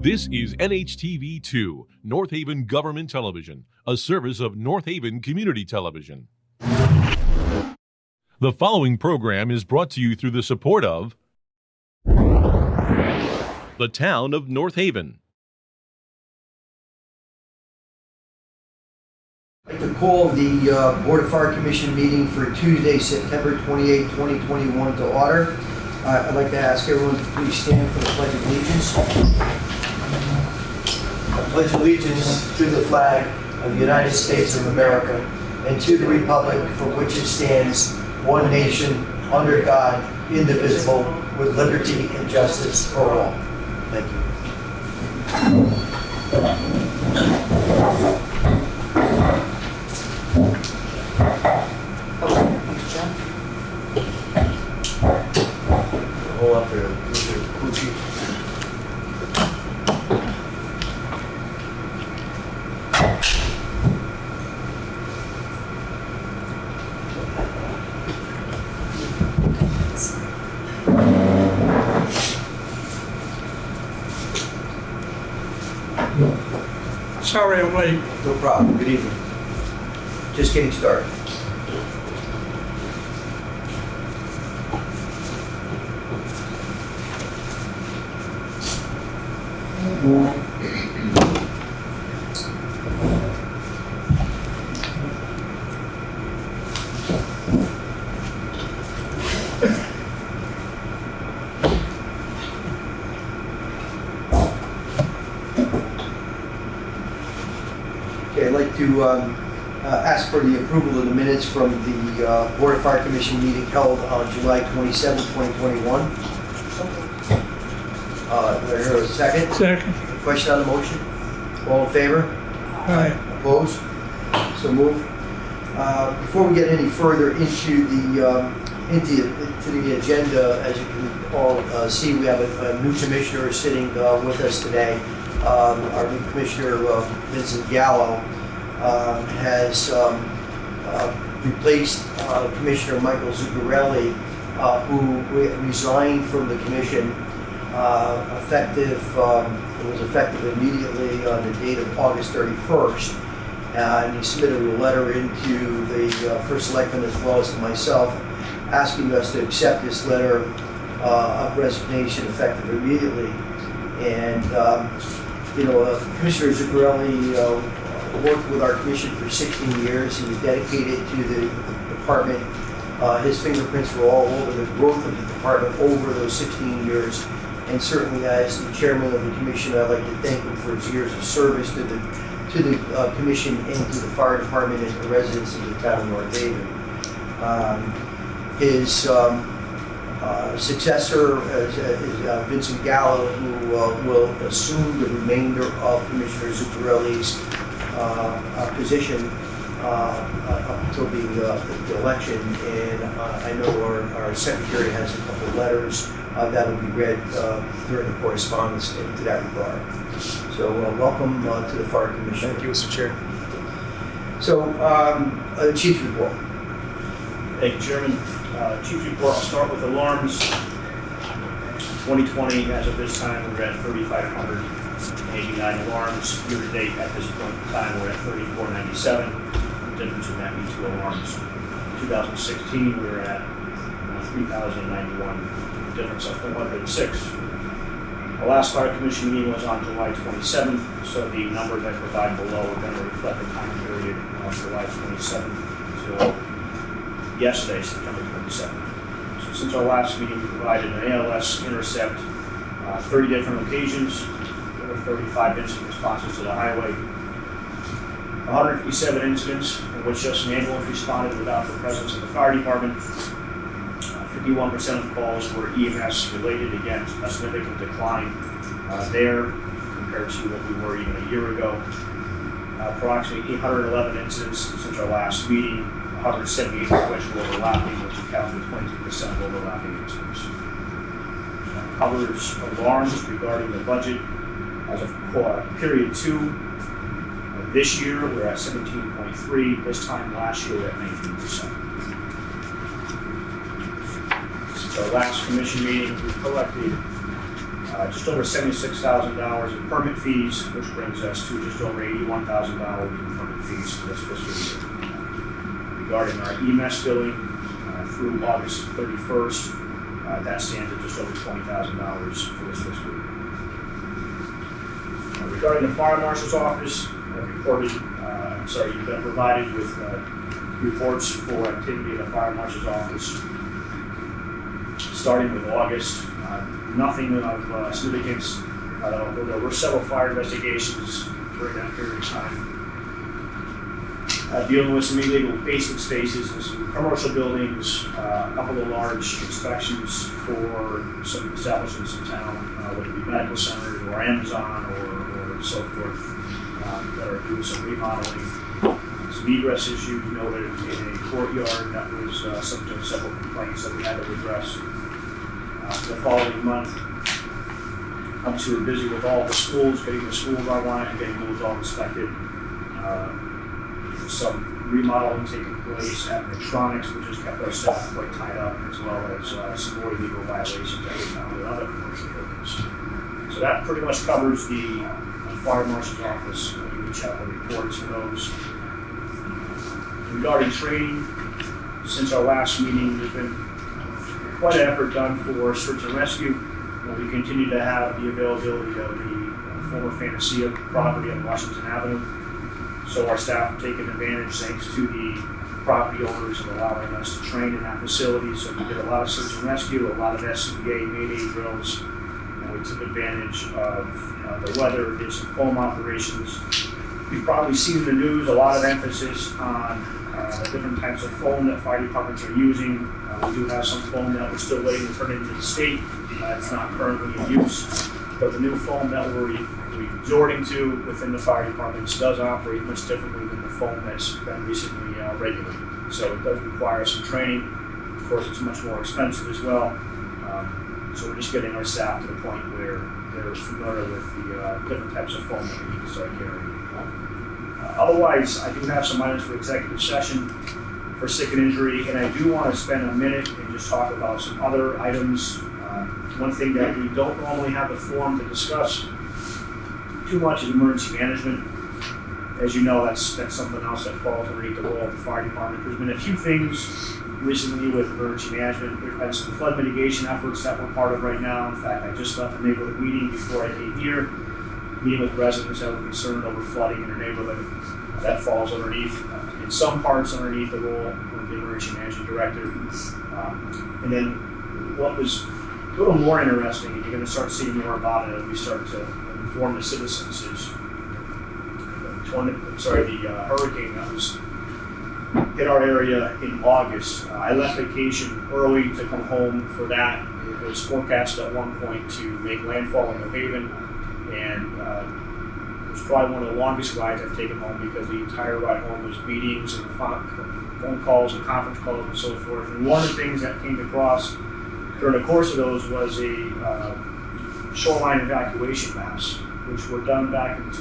This is NHTV2, North Haven Government Television, a service of North Haven Community Television. The following program is brought to you through the support of the Town of North Haven. I'd like to call the Board of Fire Commission meeting for Tuesday, September 28, 2021 to order. I'd like to ask everyone to please stand for the Pledge of Allegiance. I pledge allegiance to the flag of the United States of America and to the republic for which it stands, one nation, under God, indivisible, with liberty and justice for all. Thank you. Hold up for Mr. Pucci. Sorry I'm late. No problem. Good evening. Just getting started. Okay, I'd like to ask for the approval of the minutes from the Board of Fire Commission meeting held on July 27, 2021. Do I hear a second? Second. Question on the motion? All in favor? Aye. Opposed? So moved. Before we get any further into the agenda, as you can all see, we have a new commissioner sitting with us today. Our new commissioner, Vincent Gallo, has replaced Commissioner Michael Zuccarelli, who resigned from the commission it was effective immediately on the date of August 31st. And he submitted a letter into the First Selectman as well as to myself, asking us to accept this letter of resignation effective immediately. And Commissioner Zuccarelli worked with our commission for 16 years. He was dedicated to the department. His fingerprints were all over the growth of the department over those 16 years. And certainly as the chairman of the commission, I'd like to thank him for his years of service to the commission and to the fire department and the residents of the town of North Haven. His successor is Vincent Gallo, who will assume the remainder of Commissioner Zuccarelli's position up until the election. And I know our secretary has a couple of letters that will be read during the correspondence to that regard. So welcome to the Fire Commission. Thank you, Mr. Chair. So, Chief's report. Thank you, Chairman. Chief's report, I'll start with alarms. 2020, as of this time, we're at 3,589 alarms. Year to date, at this point in time, we're at 3,497. The difference in that means 2 alarms. 2016, we were at 3,091. Difference of 406. The last Fire Commission meeting was on July 27th, so the numbers I provide below are going to reflect the time period of July 27th until yesterday, September 27th. So since our last meeting, we provided an ALS intercept, 30 different occasions, there were 35 incident responses to the highway, 157 incidents in which just an ambulance responded without the presence of the fire department. 51% of calls were EMS related. Again, a significant decline there compared to what we were even a year ago. Approximately 811 incidents since our last meeting, 178 of which were overlapping, which accounts for 22% of overlapping incidents. Covers alarms regarding the budget as of period 2 of this year, we're at 17.3. This time last year, we're at 19%. Our last commission meeting, we collected just over $76,000 in permit fees, which brings us to just over $81,000 in permit fees for this fiscal year. Regarding our EMS billing, through August 31st, that stands at just over $20,000 for this fiscal year. Regarding the fire marshal's office, you've been provided with reports for activity in the fire marshal's office starting with August. Nothing of significance, although there were several fire investigations during that period of time. Dealing with some illegal basement spaces and some commercial buildings, a couple of large inspections for some establishments in town, whether it be medical centers or Amazon or so forth, that are doing some remodeling. Some egress issues noted in a courtyard that was subject to several complaints that we had to address. The following month, obviously we're busy with all the schools, getting the schools online and getting those all inspected. Some remodeling taking place at electronics, which has kept our staff quite tied up, as well as some more illegal violations that we found in other commercial buildings. So that pretty much covers the fire marshal's office. We each have the reports for those. Regarding training, since our last meeting, there's been quite an effort done for search and rescue. We continue to have the availability of the former Fantasia property on Washington Avenue. So our staff have taken advantage, thanks to the property owners, of allowing us to train in that facility. So we did a lot of search and rescue, a lot of SCBA Mayday drills, and we took advantage of the weather, did some foam operations. You've probably seen in the news a lot of emphasis on the different types of foam that fire departments are using. We do have some foam that we're still waiting to turn into the state. It's not currently in use, but the new foam that we're resorting to within the fire departments does operate much differently than the foam that's been recently regulated. So it does require some training. Of course, it's much more expensive as well. So we're just getting our staff to the point where they're familiar with the different types of foam that we need to start carrying. Otherwise, I do have some items for executive session for sick and injury, and I do want to spend a minute and just talk about some other items. One thing that we don't normally have the forum to discuss too much is emergency management. As you know, that's something else that falls underneath the role of the fire department. There's been a few things recently with emergency management. There's been some flood mitigation efforts that we're part of right now. In fact, I just left a neighborhood meeting before I came here, meeting with residents that were concerned over flooding in their neighborhood. That falls underneath, in some parts, underneath the role of the emergency management director. And then what was a little more interesting, and you're going to start seeing more about it as we start to inform the citizens, is the hurricane that was hit our area in August. I left vacation early to come home for that. It was forecast at one point to make landfall in New Haven, and it was probably one of the longest rides I've taken home, because the entire ride home was meetings and phone calls and conference calls and so forth. And one of the things that came across during the course of those was a shoreline evacuation maps, which were done back in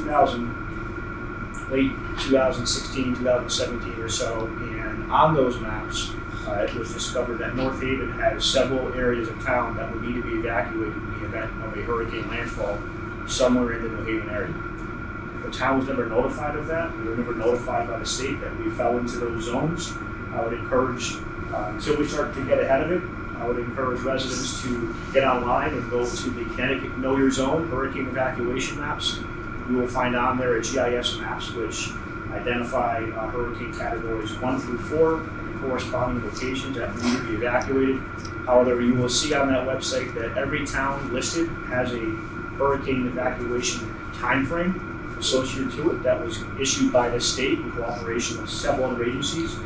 late 2016, 2017 or so. And on those maps, it was discovered that North Haven has several areas of town that would need to be evacuated in the event of a hurricane landfall somewhere in the New Haven area. The town was never notified of that. We were never notified by the state that we fell into those zones. I would encourage, until we start to get ahead of it, I would encourage residents to get online and go to the Connecticut Know Your Zone hurricane evacuation maps. You will find on there a GIS maps which identify hurricane categories 1 through 4 and the corresponding locations that need to be evacuated. However, you will see on that website that every town listed has a hurricane evacuation time frame associated to it that was issued by the state in cooperation with several other agencies.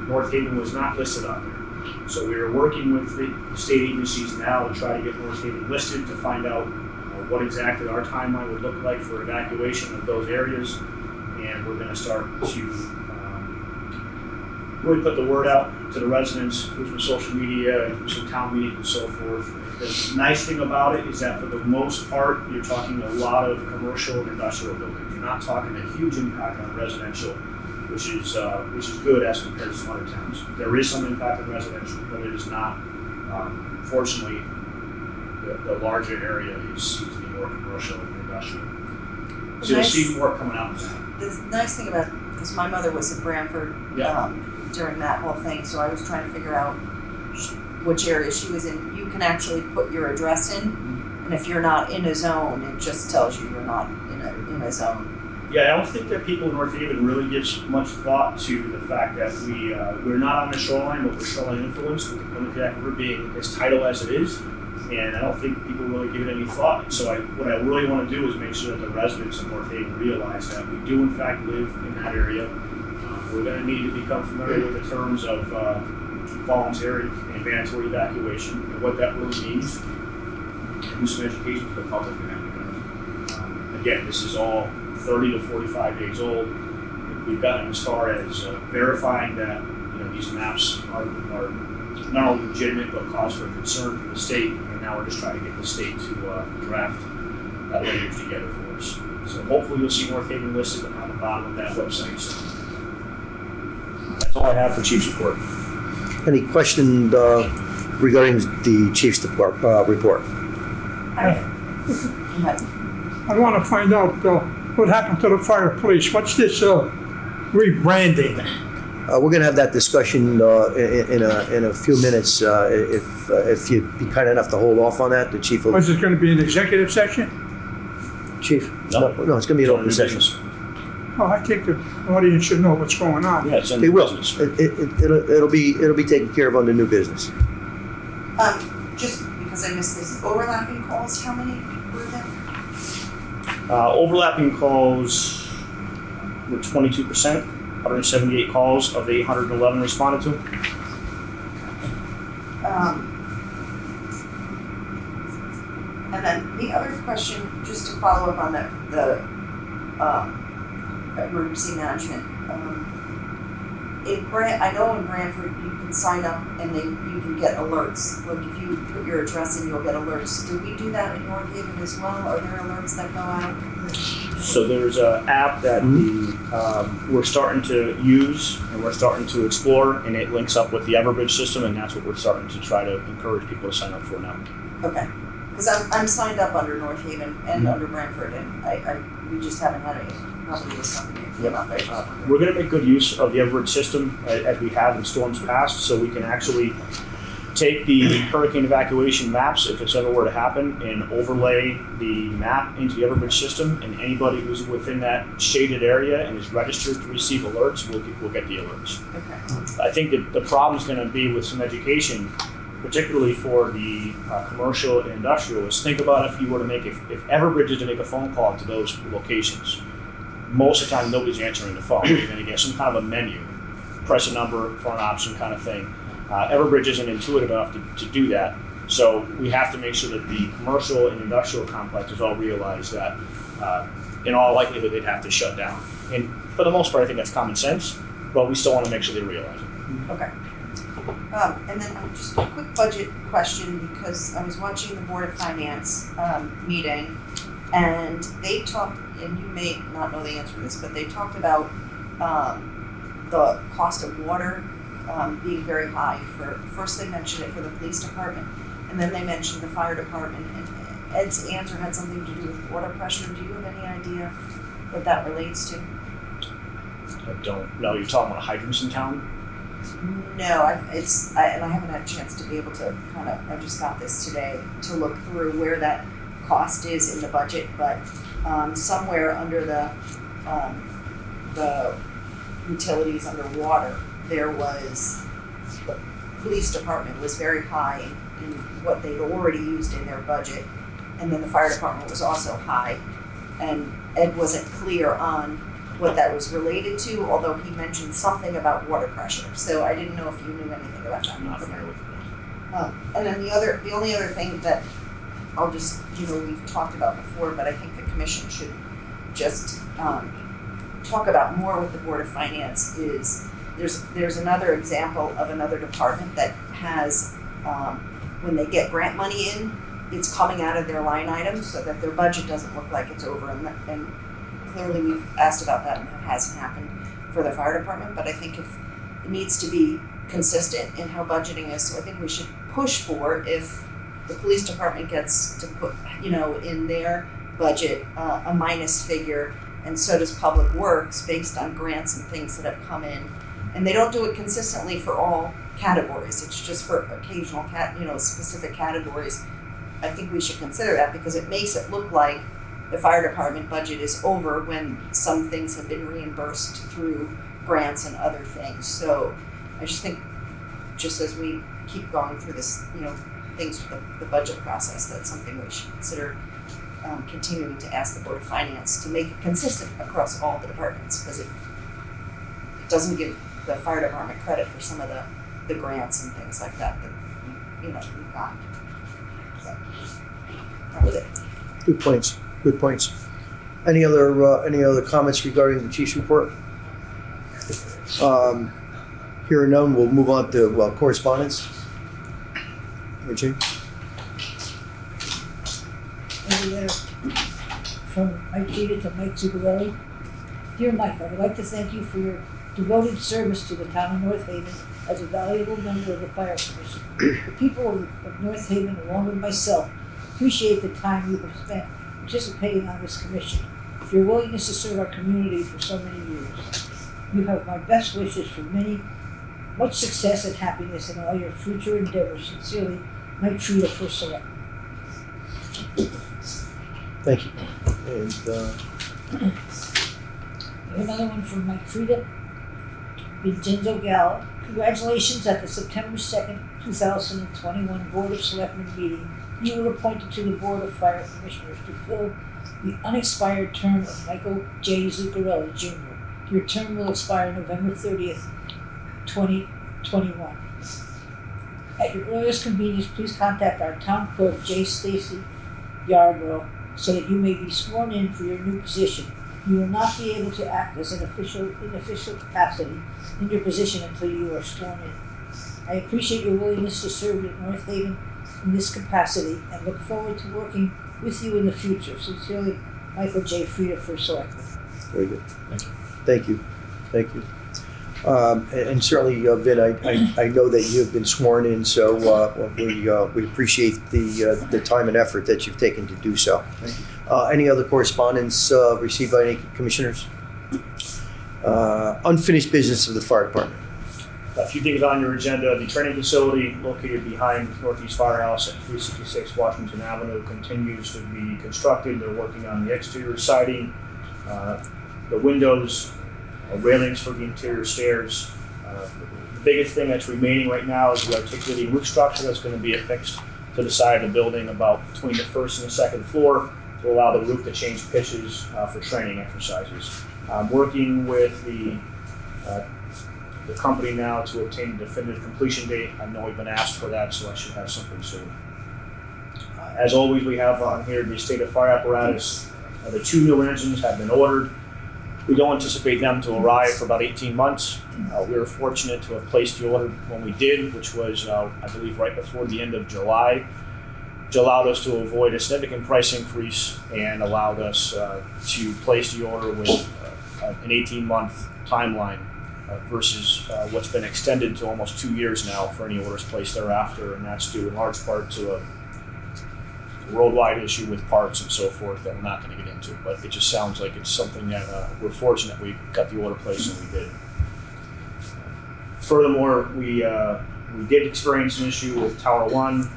North Haven was not listed on there. So we are working with the state agencies now to try to get North Haven listed to find out what exactly our timeline would look like for evacuation of those areas. And we're going to start to really put the word out to the residents through some social media and some town meetings and so forth. The nice thing about it is that for the most part, you're talking a lot of commercial and industrial buildings. You're not talking a huge impact on residential, which is good as compared to some other towns. There is some impact on residential, but it is not, fortunately, the larger area seems to be more commercial and industrial. The So you'll nice- see more coming out of that. The nice thing about, because my mother was in Branford Yeah. during that whole thing, so I was trying to figure out which area she was in. You can actually put your address in, and if you're not in a zone, it just tells you you're not in a zone. Yeah, I don't think that people in North Haven really give much thought to the fact that we're not on the shoreline, but we're shoreline influenced, with the Plymouth River being as tidal as it is. And I don't think people really give it any thought. So what I really want to do is make sure that the residents of North Haven realize that we do in fact live in that area. We're going to need to become familiar with the terms of voluntary and mandatory evacuation and what that really means. Do some education to the public in that regard. Again, this is all 30 to 45 days old. We've gotten as far as verifying that these maps are not only legitimate but cause for concern for the state, and now we're just trying to get the state to draft that language together for us. So hopefully you'll see North Haven listed on the bottom of that website. So that's all I have for Chief's report. Any question regarding the chief's report? Right. I want to find out what happened to the fire police. What's this rebranding? We're going to have that discussion in a few minutes. If you'd be kind enough to hold off on that, the chief will. Was it going to be an executive session? Chief? No. No, it's going to be an open session. Oh, I think the audience should know what's going on. Yeah, it's in They will. business. It'll be taken care of under new business. Just because I missed this, overlapping calls, how many were there? Overlapping calls were 22%. 178 calls of the 811 responded to. And then the other question, just to follow up on the emergency management. I know in Branford you can sign up and you can get alerts. Like if you put your address in, you'll get alerts. Do we do that in North Haven as well? Are there alerts that go out? So there's an app that we're starting to use and we're starting to explore, and it links up with the Verbiage system, and that's what we're starting to try to encourage people to sign up for now. Okay, because I'm signed up under North Haven and under Branford, and we just haven't had any. Probably is something that came out there. We're going to make good use of the Verbiage system as we have in storms past, so we can actually take the hurricane evacuation maps, if it's ever were to happen, and overlay the map into the Verbiage system, and anybody who's within that shaded area and is registered to receive alerts will get the alerts. Okay. I think that the problem is going to be with some education, particularly for the commercial and industrial, is think about if you were to if Everbridge is to make a phone call to those locations. Most of the time, nobody's answering the phone. You're going to get some kind of a menu, press a number for an option kind of thing. Everbridge isn't intuitive enough to do that. So we have to make sure that the commercial and industrial complexes all realize that in all likelihood they'd have to shut down. And for the most part, I think that's common sense, but we still want to make sure they realize it. Okay. And then just a quick budget question, because I was watching the Board of Finance meeting, and they talked, and you may not know the answer to this, but they talked about the cost of water being very high. First they mentioned it for the police department, and then they mentioned the fire department, and Ed's answer had something to do with water pressure. Do you have any idea what that relates to? I don't know. You're talking about hydrants in town? No, and I haven't had a chance to be able to I just got this today to look through where that cost is in the budget, but somewhere under the utilities under water, there was, the police department was very high in what they'd already used in their budget, and then the fire department was also high, and Ed wasn't clear on what that was related to, although he mentioned something about water pressure. So I didn't know if you knew anything about that. I'm not familiar with it. And then the only other thing that I'll just, we've talked about before, but I think the commission should just talk about more with the Board of Finance is there's another example of another department that has, when they get grant money in, it's coming out of their line items so that their budget doesn't look like it's over, and clearly we've asked about that and it hasn't happened for the fire department, but I think if it needs to be consistent in how budgeting is, so I think we should push for if the police department gets to put, in their budget, a minus figure, and so does Public Works based on grants and things that have come in. And they don't do it consistently for all categories, it's just for occasional specific categories. I think we should consider that because it makes it look like the fire department budget is over when some things have been reimbursed through grants and other things. So I just think, just as we keep going through this, things with the budget process, that's something we should consider continuing to ask the Board of Finance to make it consistent across all the departments, because it doesn't give the fire department credit for some of the grants and things like that we've gotten. So that was it. Good points. Good points. Any other comments regarding the chief's report? Hearing none, we'll move on to correspondence. Richie? A letter from Mike Cheetah to Mike Zuccarelli. Dear Mike, I would like to thank you for your devoted service to the town of North Haven as a valuable member of the Fire Commission. The people of North Haven, along with myself, appreciate the time you have spent participating on this commission, your willingness to serve our community for so many years. You have my best wishes for much success and happiness in all your future endeavors. Sincerely, Mike Cheetah, First Selectman. Thank you. And I have another one from Mike Frieda, Vincenzo Gallo. Congratulations at the September 2nd, 2021 Board of Selectmen meeting. You were appointed to the Board of Fire Commissioners to fill the unexpired term of Michael J. Zuccarelli, Jr. Your term will expire November 30th, 2021. At your earliest convenience, please contact our town clerk, J. Stacy Yarborough, so that you may be sworn in for your new position. You will not be able to act as in official capacity in your position until you are sworn in. I appreciate your willingness to serve at North Haven in this capacity and look forward to working with you in the future. Sincerely, Michael J. Frieda, First Selectman. very good. Thank you. Thank you. And certainly, Vin, I know that you have been sworn in, so we appreciate the time and effort that you've taken to do so. Thank you. Any other correspondence received by any commissioners? Unfinished business of the fire department. A few things on your agenda. The training facility located behind Northeast Firehouse at 366 Washington Avenue continues to be constructed. They're working on the exterior siding, the windows, railings for the interior stairs. The biggest thing that's remaining right now is the articulating roof structure that's going to be affixed to the side of the building about between the first and the second floor to allow the roof to change pitches for training exercises. I'm working with the company now to obtain a definitive completion date. I know we've been asked for that, so I should have something soon. As always, we have on here the state of fire apparatus. The 2 new engines have been ordered. We don't anticipate them to arrive for about 18 months. We were fortunate to have placed the order when we did, which was, I believe, right before the end of July, which allowed us to avoid a significant price increase and allowed us to place the order with an 18-month timeline versus what's been extended to almost 2 years now for any orders placed thereafter, and that's due in large part to a worldwide issue with parts and so forth that we're not going to get into, but it just sounds like it's something that we're fortunate we got the order placed and we did. Furthermore, we did experience an issue with Tower 1,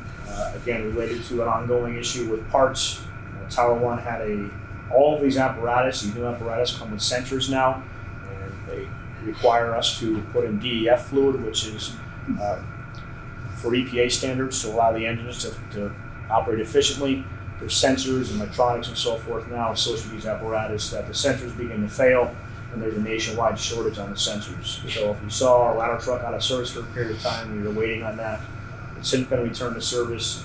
again related to an ongoing issue with parts. Tower 1 had all of these new apparatus come with sensors now, and they require us to put in DEF fluid, which is for EPA standards to allow the engines to operate efficiently. There's sensors and electronics and so forth now associated with these apparatus that the sensors begin to fail, and there's a nationwide shortage on the sensors. So if you saw our ladder truck out of service for a period of time, we were waiting on that. It's since been returned to service,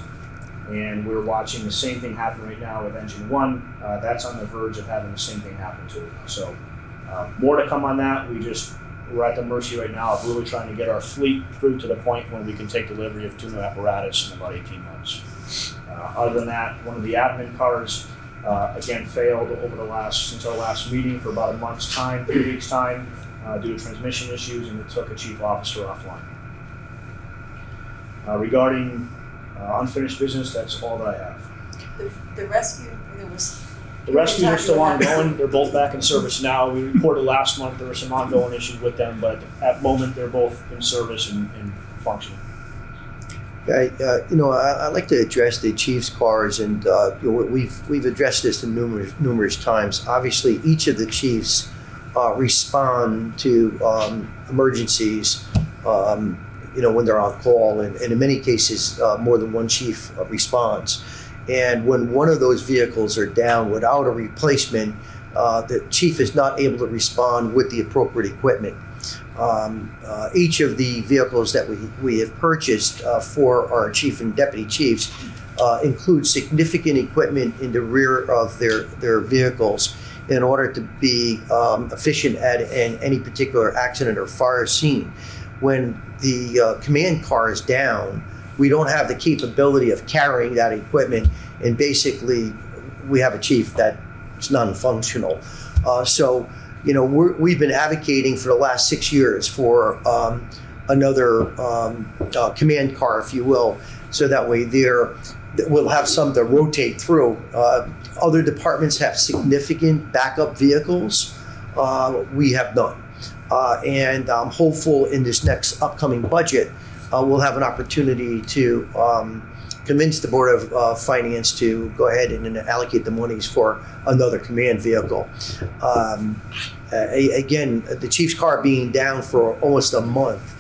and we're watching the same thing happen right now with engine 1. That's on the verge of having the same thing happen to it. So more to come on that. We're at the mercy right now of really trying to get our fleet through to the point when we can take delivery of 2 new apparatus in about 18 months. Other than that, one of the admin cars again failed since our last meeting for about a month's time, 3 weeks time, due to transmission issues, and it took a chief officer offline. Regarding Unfinished business, that's all that I have. The rescue, there was. The rescues are still ongoing. They're both back in service now. We reported last month there were some ongoing issues with them, but at the moment they're both in service and functioning. I'd like to address the chief's cars, and we've addressed this numerous times. Obviously, each of the chiefs respond to emergencies, when they're on call, and in many cases, more than one chief responds. And when one of those vehicles are down without a replacement, the chief is not able to respond with the appropriate equipment. Each of the vehicles that we have purchased for our chief and deputy chiefs include significant equipment in the rear of their vehicles in order to be efficient at any particular accident or fire scene. When the command car is down, we don't have the capability of carrying that equipment, and basically we have a chief that's non-functional. We've been advocating for the last 6 years for another command car, if you will, so that way we'll have some to rotate through. Other departments have significant backup vehicles. We have none. And I'm hopeful in this next upcoming budget, we'll have an opportunity to convince the Board of Finance to go ahead and allocate the monies for another command vehicle. Again, the chief's car being down for almost a month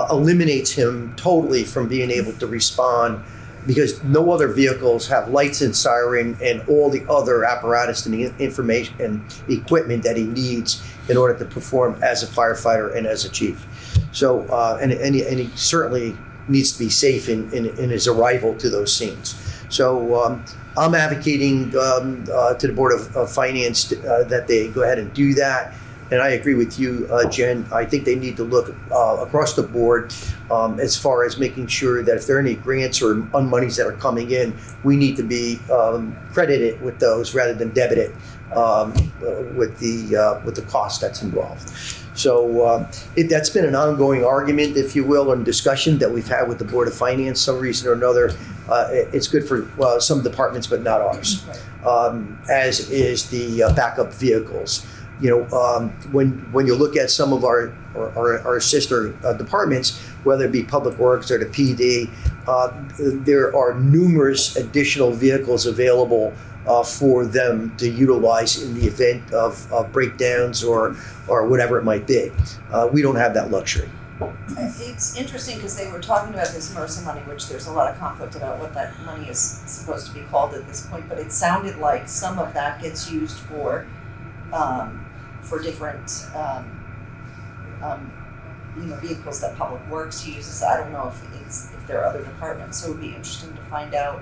eliminates him totally from being able to respond, because no other vehicles have lights and siren and all the other apparatus and the information and equipment that he needs in order to perform as a firefighter and as a chief. So, and he certainly needs to be safe in his arrival to those scenes. So I'm advocating to the Board of Finance that they go ahead and do that. And I agree with you, Jen. I think they need to look across the board as far as making sure that if there are any grants or monies that are coming in, we need to be credited with those rather than debited with the cost that's involved. So that's been an ongoing argument, if you will, and discussion that we've had with the Board of Finance. Some reason or another, it's good for some departments, but not ours. As is the backup vehicles. When you look at some of our sister departments, whether it be Public Works or the PD, there are numerous additional vehicles available for them to utilize in the event of breakdowns or whatever it might be. We don't have that luxury. It's interesting because they were talking about this MRSA money, which there's a lot of conflict about what that money is supposed to be called at this point, but it sounded like some of that gets used for different vehicles that Public Works uses. I don't know if there are other departments, so it would be interesting to find out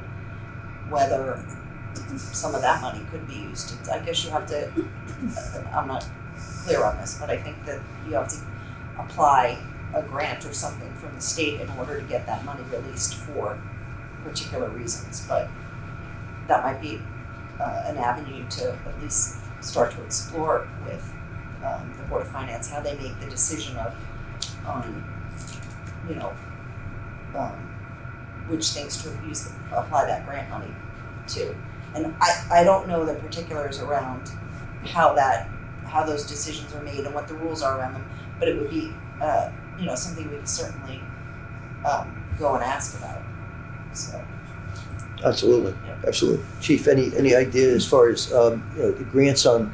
whether some of that money could be used. I guess you have to, I'm not clear on this, but I think that you have to apply a grant or something from the state in order to get that money released for particular reasons. But that might be an avenue to at least start to explore with the Board of Finance, how they make the decision which things to apply that grant money to. And I don't know the particulars around how those decisions are made and what the rules are around them, but it would be something we could certainly go and ask about. So. Absolutely, yeah. Absolutely. Chief, any idea as far as the grants on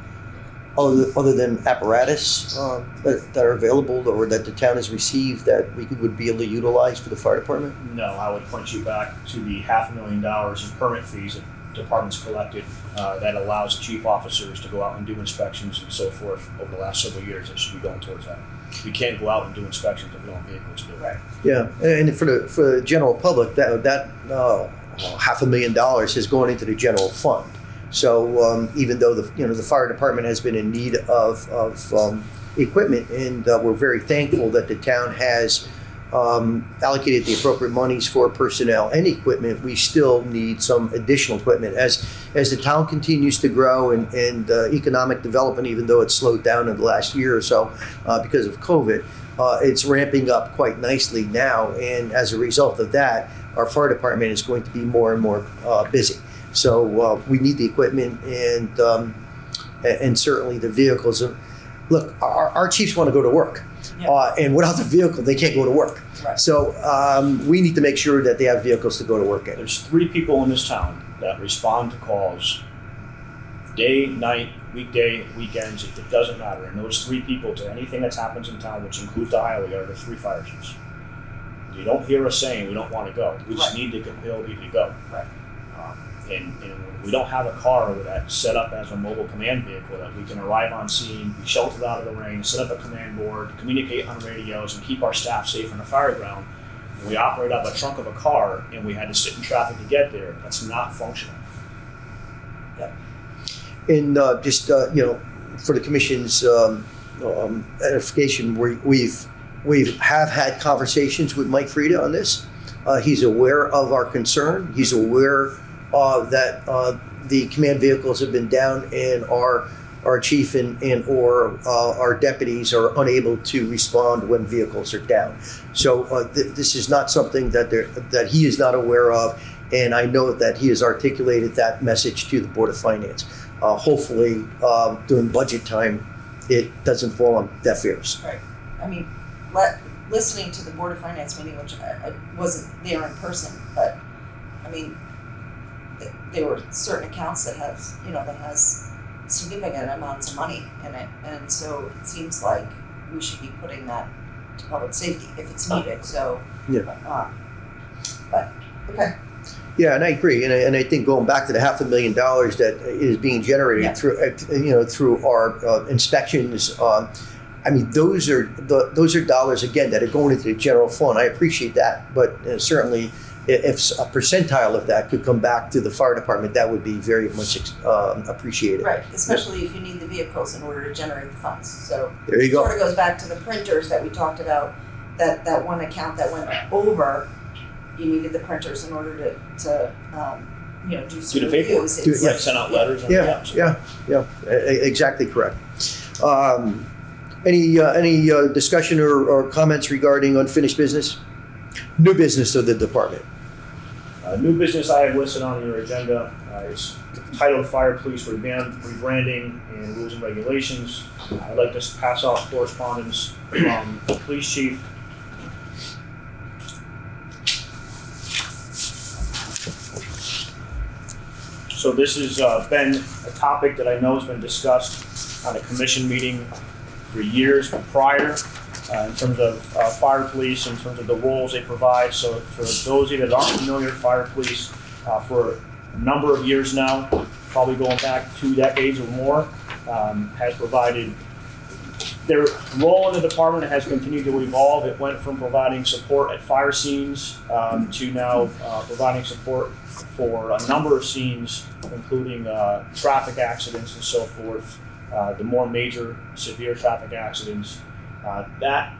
other than Apparatus that are available or that the town has received that would be able to utilize for the fire department? No, I would point you back to the $500,000 in permit fees that departments collected that allows chief officers to go out and do inspections and so forth over the last several years. That should be going towards that. We can't go out and do inspections if we don't have vehicles to do it. Right. Yeah, and for the general public, that $500,000 has gone into the general fund. So even though the fire department has been in need of equipment, and we're very thankful that the town has allocated the appropriate monies for personnel and equipment, we still need some additional equipment as the town continues to grow and economic development, even though it's slowed down in the last year or so because of COVID. It's ramping up quite nicely now, and as a result of that, our fire department is going to be more and more busy. So we need the equipment and certainly the vehicles. Look, our chiefs want to go to work, and without the vehicle, they can't go to work. Right. So we need to make sure that they have vehicles to go to work in. There's 3 people in this town that respond to calls day, night, weekday, weekends, it doesn't matter. And those 3 people to anything that happens in town, which includes the highway, are the 3 fire chiefs. You don't hear us saying we don't want to go. We just need the ability to go. Right. And we don't have a car that's set up as a mobile command vehicle that we can arrive on scene, be sheltered out of the rain, set up a command board, communicate on radios, and keep our staff safe on the fire ground. And we operate out of a trunk of a car, and we had to sit in traffic to get there. That's not functional. And just for the commission's edification, we have had conversations with Mike Frieda on this. He's aware of our concern. He's aware that the command vehicles have been down, and our chief and or our deputies are unable to respond when vehicles are down. So this is not something that he is not aware of, and I know that he has articulated that message to the Board of Finance. Hopefully, during budget time, it doesn't fall on deaf ears. Right. I mean, listening to the Board of Finance meeting, which I wasn't there in person, but I mean, there were certain accounts that has significant amounts of money in it, and so it seems like we should be putting that to public safety if it's needed. So, but okay. Yeah, and I agree, and I think going back to the $500,000 that is being generated through our inspections. I mean, those are dollars again that are going into the general fund. I appreciate that, but certainly, if a percentile of that could come back to the fire department, that would be very much appreciated. Right, especially if you need the vehicles in order to generate the funds. So there you go. Sort of goes back to the printers that we talked about. That one account that went over, you needed the printers in order to do some reviews. Send out letters. Exactly correct. Any discussion or comments regarding unfinished business? New business of the department. New business I have listed on your agenda is titled Fire Police Rebranding and Rules and Regulations. I'd like to pass off correspondence from the police chief. So this has been a topic that I know has been discussed on a commission meeting for years prior in terms of fire police, in terms of the roles they provide. So for those of you that aren't familiar, fire police for a number of years now, probably going back 2 decades or more, has provided their role in the department has continued to evolve. It went from providing support at fire scenes to now providing support for a number of scenes, including traffic accidents and so forth, the more major severe traffic accidents. That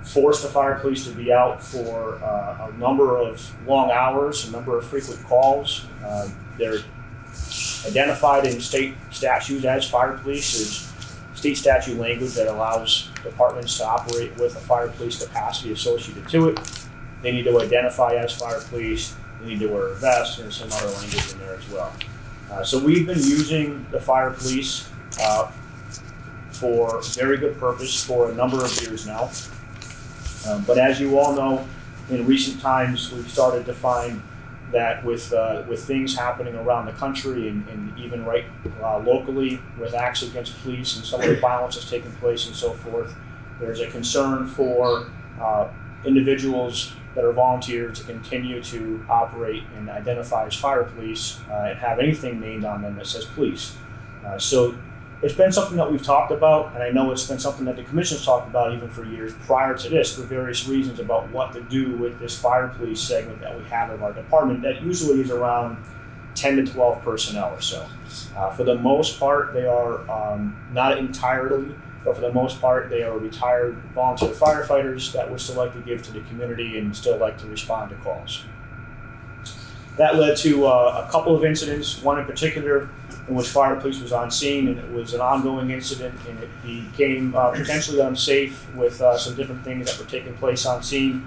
forced the fire police to be out for a number of long hours, a number of frequent calls. They're identified in state statutes as fire police. There's state statute language that allows departments to operate with a fire police capacity associated to it. They need to identify as fire police. They need to wear a vest, and some other language in there as well. So we've been using the fire police for very good purpose for a number of years now. But as you all know, in recent times, we've started to find that with things happening around the country and even locally with acts against police and some of the violence that's taking place and so forth, there's a concern for individuals that are volunteers to continue to operate and identify as fire police and have anything named on them that says police. So it's been something that we've talked about, and I know it's been something that the commission's talked about even for years prior to this for various reasons about what to do with this fire police segment that we have of our department that usually is around 10 to 12 personnel or so. For the most part, they are not entirely, but for the most part, they are retired volunteer firefighters that would still like to give to the community and still like to respond to calls. That led to a couple of incidents, one in particular in which fire police was on scene, and it was an ongoing incident, and it became potentially unsafe with some different things that were taking place on scene.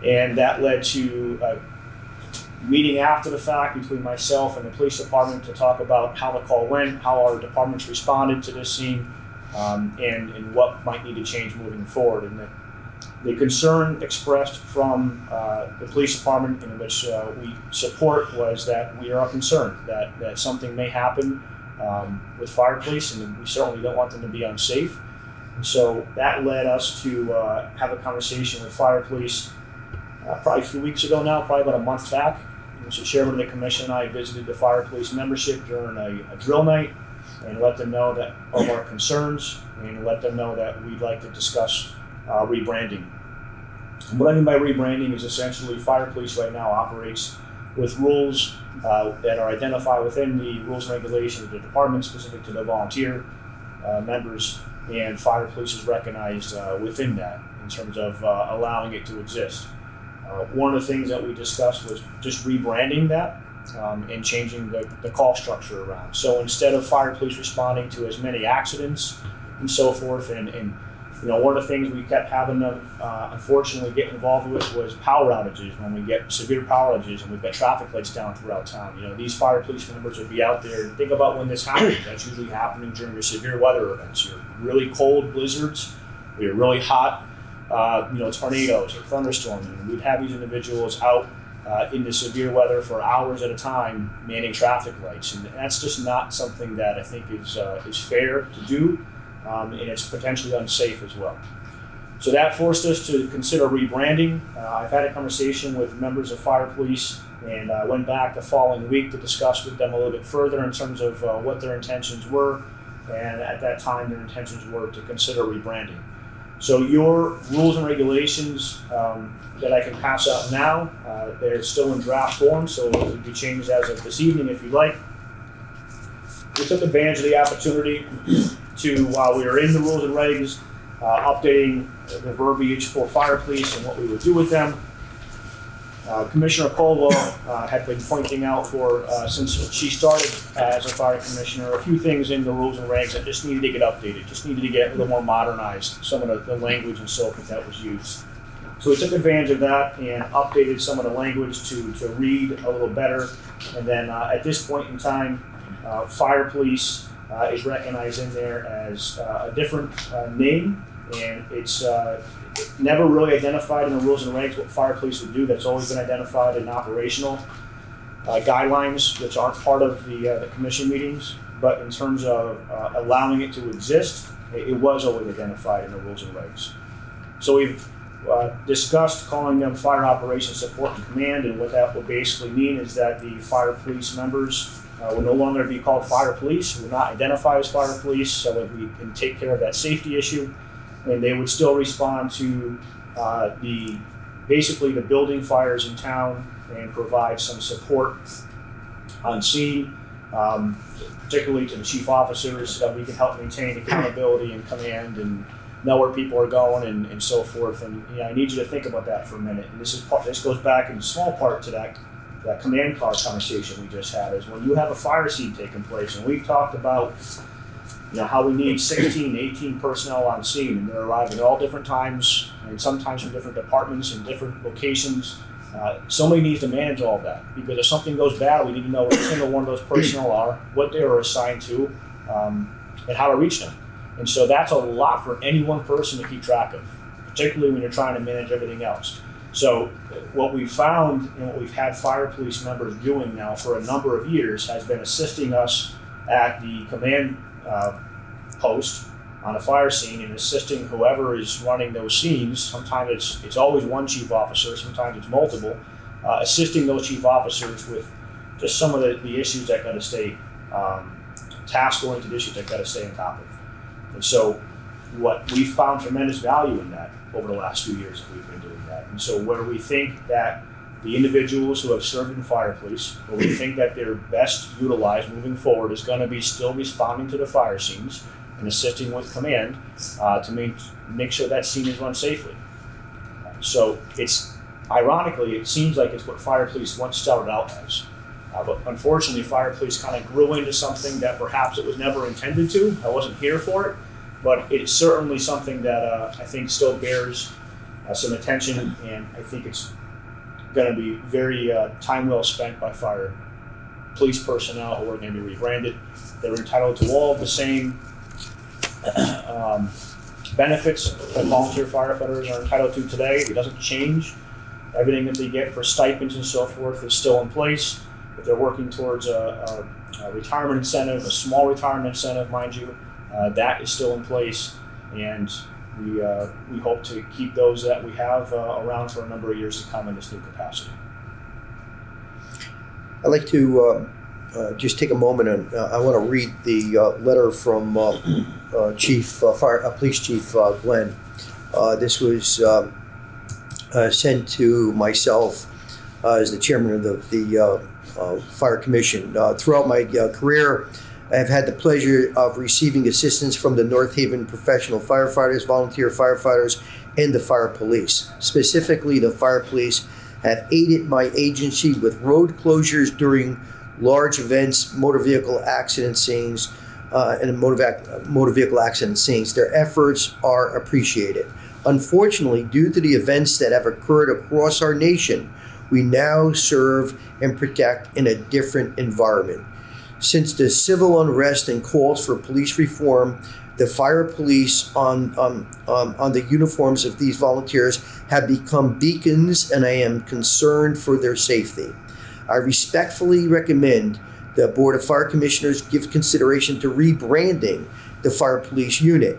And that led to a meeting after the fact between myself and the police department to talk about how the call went, how our departments responded to this scene, and what might need to change moving forward. And the concern expressed from the police department, in which we support, was that we are concerned that something may happen with fire police, and we certainly don't want them to be unsafe. And so that led us to have a conversation with fire police probably a few weeks ago now, probably about a month back. And so Chairman of the Commission and I visited the fire police membership during a drill night and let them know that of our concerns and let them know that we'd like to discuss rebranding. And what I mean by rebranding is essentially fire police right now operates with rules that are identified within the rules and regulations of the department specific to the volunteer members, and fire police is recognized within that in terms of allowing it to exist. One of the things that we discussed was just rebranding that and changing the call structure around. So instead of fire police responding to as many accidents and so forth, and you know, one of the things we kept having them unfortunately get involved with was power outages. When we get severe power outages and we've got traffic lights down throughout town, you know, these fire police members would be out there. Think about when this happens. That's usually happening during your severe weather events. Your really cold blizzards, or your really hot tornadoes or thunderstorms. And we'd have these individuals out in the severe weather for hours at a time manning traffic lights, and that's just not something that I think is fair to do, and it's potentially unsafe as well. So that forced us to consider rebranding. I've had a conversation with members of fire police, and I went back the following week to discuss with them a little bit further in terms of what their intentions were, and at that time their intentions were to consider rebranding. So your rules and regulations that I can pass out now, they're still in draft form, so it would be changed as of this evening if you like. We took advantage of the opportunity to, while we were in the rules and regs, updating the verbiage for fire police and what we would do with them. Commissioner Colwell had been pointing out since she started as a fire commissioner, a few things in the rules and regs that just needed to get updated, just needed to get a little more modernized, some of the language and so forth that was used. So we took advantage of that and updated some of the language to read a little better. And then at this point in time, fire police is recognized in there as a different name, and it's never really identified in the rules and regs what fire police would do. That's always been identified in operational guidelines, which aren't part of the commission meetings. But in terms of allowing it to exist, it was always identified in the rules and regs. So we've discussed calling them Fire Operations Support and Command, and what that would basically mean is that the fire police members will no longer be called fire police, will not identify as fire police, so that we can take care of that safety issue. And they would still respond to basically the building fires in town and provide some support on scene, particularly to the chief officers, so that we can help maintain accountability and command and know where people are going and so forth. And I need you to think about that for a minute. And this goes back in small part to that command car conversation we just had, is when you have a fire scene taking place, and we've talked about how we need 16, 18 personnel on scene, and they're arriving at all different times, and sometimes from different departments and different locations. Somebody needs to manage all of that, because if something goes bad, we need to know what every single one of those personnel are, what they were assigned to, and how to reach them. And so that's a lot for any one person to keep track of, particularly when you're trying to manage everything else. So what we've found and what we've had fire police members doing now for a number of years has been assisting us at the command post on a fire scene and assisting whoever is running those scenes. Sometimes it's always one chief officer, sometimes it's multiple, assisting those chief officers with just some of the issues that got to stay, task-oriented issues that got to stay on top of. And so what we've found tremendous value in that over the last few years that we've been doing that. And so where we think that the individuals who have served in fire police, where we think that they're best utilized moving forward, is going to be still responding to the fire scenes and assisting with command to make sure that scene is run safely. So ironically, it seems like it's what fire police once started out as. But unfortunately, fire police kind of grew into something that perhaps it was never intended to. I wasn't here for it, but it's certainly something that I think still bears some attention, and I think it's going to be very time well spent by fire police personnel who are going to be rebranded. They're entitled to all of the same benefits that volunteer firefighters are entitled to today. It doesn't change. Everything that they get for stipends and so forth is still in place. If they're working towards a retirement incentive, a small retirement incentive, mind you, that is still in place. And we hope to keep those that we have around for a number of years to come in this new capacity. I'd like to just take a moment and I want to read the letter from Police Chief Glenn. This was sent to myself as the chairman of the Fire Commission. Throughout my career, I have had the pleasure of receiving assistance from the North Haven professional firefighters, volunteer firefighters, and the fire police. Specifically, the fire police have aided my agency with road closures during large events, motor vehicle accident scenes, and motor vehicle accident scenes. Their efforts are appreciated. Unfortunately, due to the events that have occurred across our nation, we now serve and protect in a different environment. Since the civil unrest and calls for police reform, the fire police on the uniforms of these volunteers have become beacons, and I am concerned for their safety. I respectfully recommend the Board of Fire Commissioners give consideration to rebranding the fire police unit.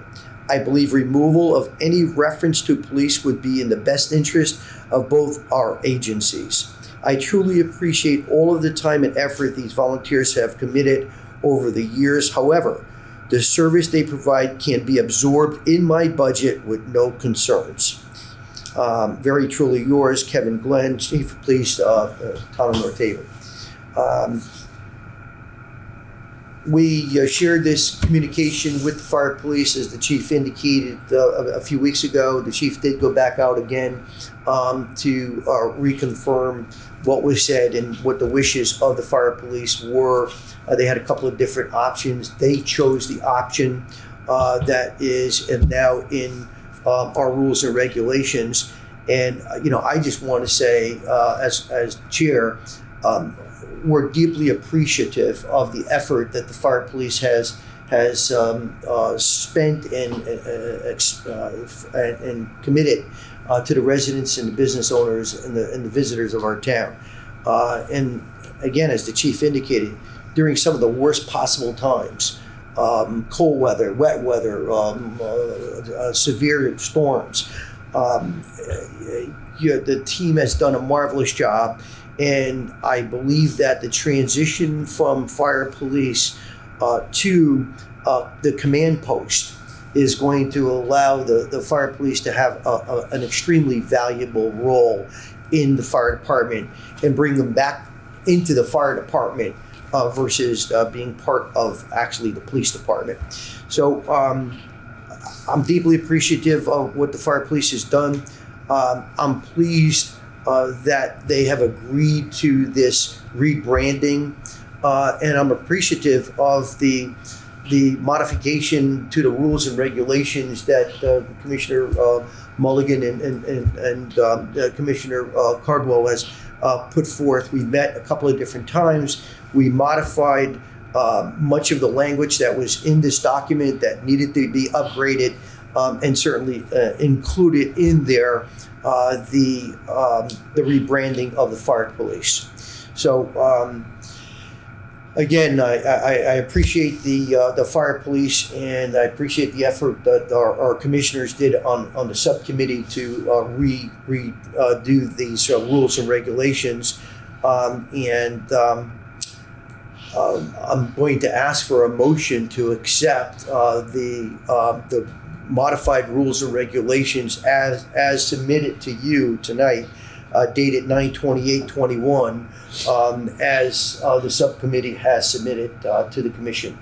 I believe removal of any reference to police would be in the best interest of both our agencies. I truly appreciate all of the time and effort these volunteers have committed over the years. However, the service they provide can be absorbed in my budget with no concerns. Very truly yours, Kevin Glenn, Chief of Police, Town of North Haven. We shared this communication with the fire police, as the chief indicated a few weeks ago. The chief did go back out again to reconfirm what was said and what the wishes of the fire police were. They had a couple of different options. They chose the option that is now in our rules and regulations. And I just want to say, as chair, we're deeply appreciative of the effort that the fire police has spent and committed to the residents and the business owners and the visitors of our town. And again, as the chief indicated, during some of the worst possible times, cold weather, wet weather, severe storms, the team has done a marvelous job. And I believe that the transition from fire police to the command post is going to allow the fire police to have an extremely valuable role in the fire department and bring them back into the fire department versus being part of actually the police department. So I'm deeply appreciative of what the fire police has done. I'm pleased that they have agreed to this rebranding, and I'm appreciative of the modification to the rules and regulations that Commissioner Mulligan and Commissioner Cardwell has put forth. We met a couple of different times. We modified much of the language that was in this document that needed to be upgraded, and certainly included in there the rebranding of the fire police. So again, I appreciate the fire police, and I appreciate the effort that our commissioners did on the subcommittee to redo these rules and regulations. I'm going to ask for a motion to accept the modified rules and regulations as submitted to you tonight, dated 9/28/21, as the subcommittee has submitted to the commission.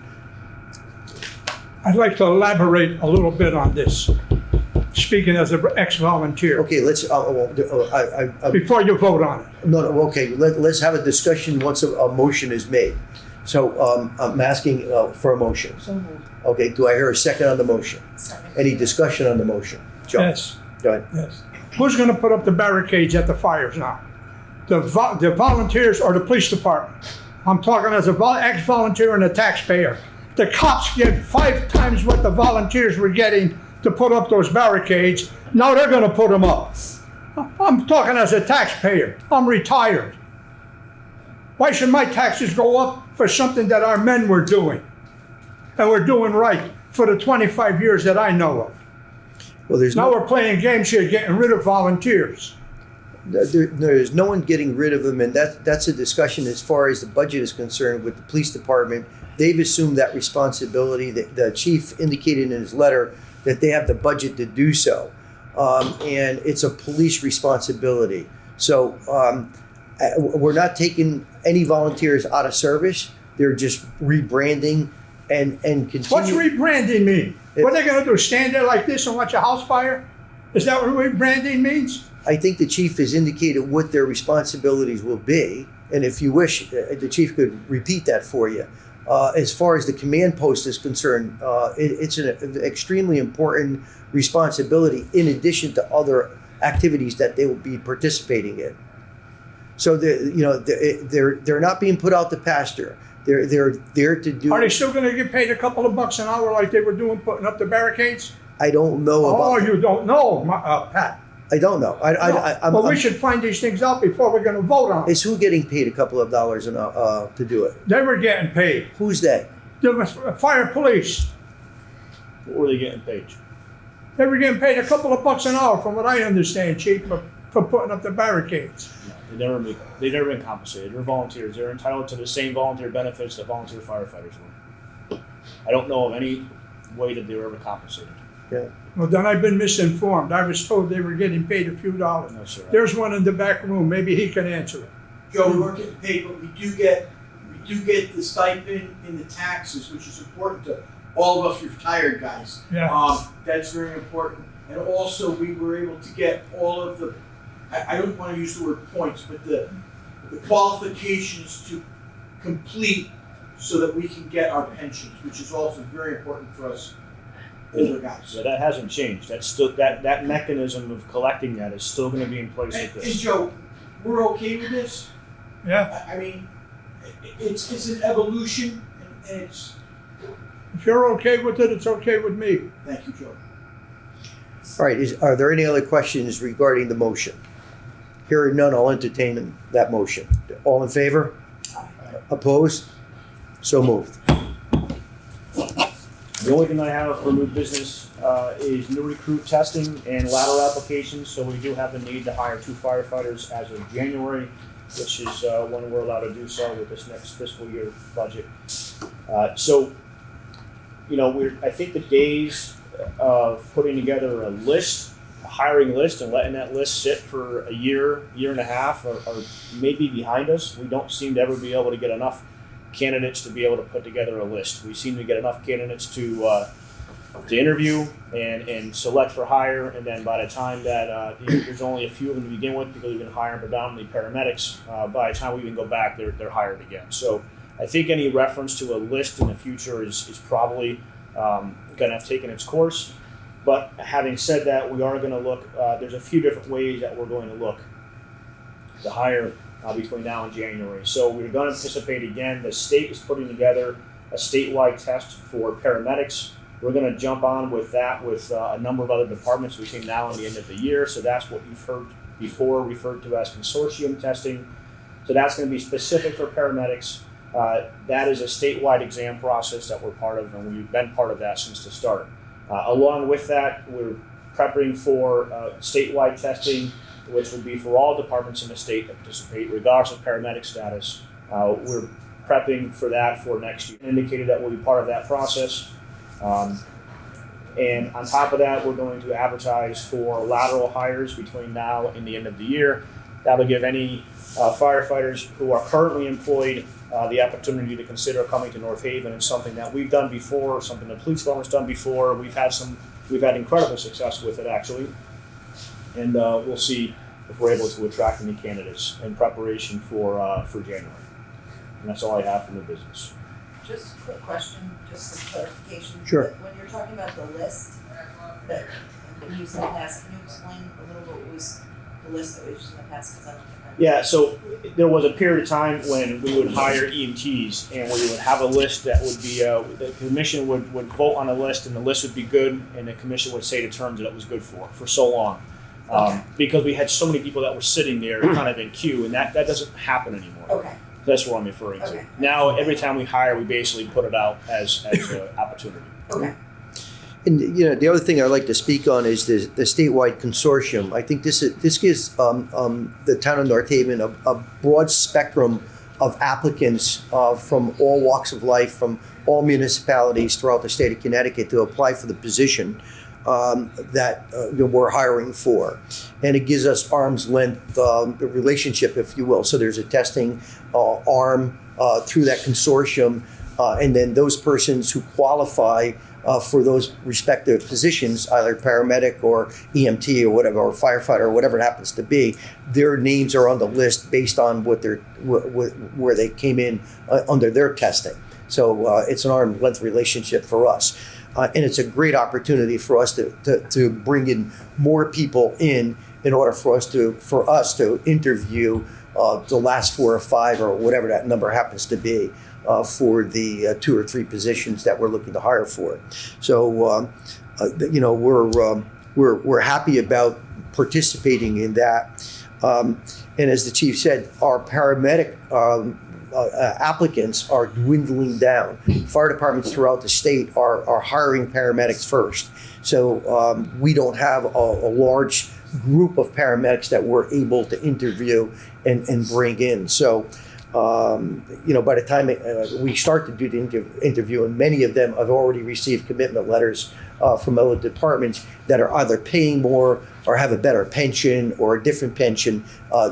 I'd like to elaborate a little bit on this, speaking as an ex-volunteer, Okay, let's. before you vote on it. No. Okay, let's have a discussion once a motion is made. So I'm asking for a motion. So moved. Okay, do I hear a second on the motion? Second. Any discussion on the motion? John? Yes, Go ahead. yes. Who's gonna put up the barricades at the fires now? The volunteers or the police department? I'm talking as a ex-volunteer and a taxpayer. The cops get 5 times what the volunteers were getting to put up those barricades. Now they're gonna put them up. I'm talking as a taxpayer. I'm retired. Why should my taxes go up for something that our men were doing? And we're doing right for the 25 years that I know of. Well, there's Now we're playing games here, getting rid of volunteers. there's no one getting rid of them, and that's a discussion as far as the budget is concerned with the police department. They've assumed that responsibility. The chief indicated in his letter that they have the budget to do so, and it's a police responsibility. So we're not taking any volunteers out of service. They're just rebranding and continue. What's rebranding mean? What are they gonna do, stand there like this and watch a house fire? Is that what rebranding means? I think the chief has indicated what their responsibilities will be, and if you wish, the chief could repeat that for you. As far as the command post is concerned, it's an extremely important responsibility in addition to other activities that they will be participating in. So they're not being put out to pasture. They're there to do. Are they still gonna get paid a couple of bucks an hour like they were doing, putting up the barricades? I don't know about. Oh, you don't know, Pat. I don't know. Well, we should find these things out before we're gonna vote on it. Is who getting paid a couple of dollars to do it? They were getting paid. Who's that? The fire police, What were they getting paid? they were getting paid a couple of bucks an hour from what I understand, chief, for putting up the barricades. No, they've never been compensated. They're volunteers. They're entitled to the same volunteer benefits that volunteer firefighters were. I don't know of any way that they were ever compensated. Yeah. Well, then I've been misinformed. I was told they were getting paid a few dollars. No, sir. There's one in the back room. Maybe he can answer it. Joe, we weren't getting paid, but we do get the stipend in the taxes, which is important to all of us retired guys. Yeah. That's very important. And also, we were able to get all of the, I don't want to use the word points, but the qualifications to complete so that we can get our pensions, which is also very important for us older guys. So that hasn't changed. That's still that mechanism of collecting that is still going to be in place with And this. Joe, we're okay with this? Yeah. I mean, it's an evolution, and it's, If you're okay with it, it's okay with me. thank you, Joe. All right. Are there any other questions regarding the motion? Hearing none, I'll entertain that motion. All in favor? Opposed? So moved. The only thing I have for new business is new recruit testing and lateral applications. So we do have the need to hire 2 firefighters as of January, which is when we're allowed to do so with this next fiscal year budget. I think the days of putting together a list, a hiring list, and letting that list sit for a year and a half are maybe behind us. We don't seem to ever be able to get enough candidates to be able to put together a list. We seem to get enough candidates to interview and select for hire, and then by the time that there's only a few of them to begin with, because we've been hiring predominantly paramedics, by the time we even go back, they're hired again. So I think any reference to a list in the future is probably going to have taken its course. But having said that, we are going to look, there's a few different ways that we're going to look to hire between now and January. So we're going to anticipate again, the state is putting together a statewide test for paramedics. We're going to jump on with that with a number of other departments between now and the end of the year. So that's what you've heard before referred to as Consortium Testing. So that's going to be specific for paramedics. That is a statewide exam process that we're part of, and we've been part of that since the start. Along with that, we're prepping for statewide testing, which will be for all departments in the state that participate, regardless of paramedic status. We're prepping for that for next year. Indicated that we'll be part of that process. And on top of that, we're going to advertise for lateral hires between now and the end of the year. That'll give any firefighters who are currently employed the opportunity to consider coming to North Haven. It's something that we've done before, something the police department's done before. We've had incredible success with it, actually. And we'll see if we're able to attract any candidates in preparation for January. And that's all I have for new business. Just a quick question, just some clarification. Sure. When you're talking about the list that I've been using in the past, can you explain a little bit what we use the list that we've used in the past, because I don't think Yeah, so there was a period of time when we would hire EMTs and we would have a list that would be, the commission would vote on a list and the list would be good and the commission would say the terms that it was good for so long. Because we had so many people that were sitting there kind of in queue, and that doesn't happen anymore. Okay. That's what I'm referring to. Okay. Now, every time we hire, we basically put it out as an opportunity. Okay. And the other thing I'd like to speak on is the statewide consortium. I think this gives the town of North Haven a broad spectrum of applicants from all walks of life, from all municipalities throughout the state of Connecticut to apply for the position that we're hiring for. And it gives us arm's length relationship, if you will. So there's a testing arm through that consortium, and then those persons who qualify for those respective positions, either paramedic or EMT or whatever, or firefighter or whatever it happens to be, their names are on the list based on where they came in under their testing. So it's an arm's length relationship for us. And it's a great opportunity for us to bring in more people in order for us to interview the last 4 or 5 or whatever that number happens to be for the 2 or 3 positions that we're looking to hire for. So we're happy about participating in that. And as the chief said, our paramedic applicants are dwindling down. Fire departments throughout the state are hiring paramedics first. So we don't have a large group of paramedics that we're able to interview and bring in. So, by the time we start to do the interview, and many of them have already received commitment letters from other departments that are either paying more or have a better pension or a different pension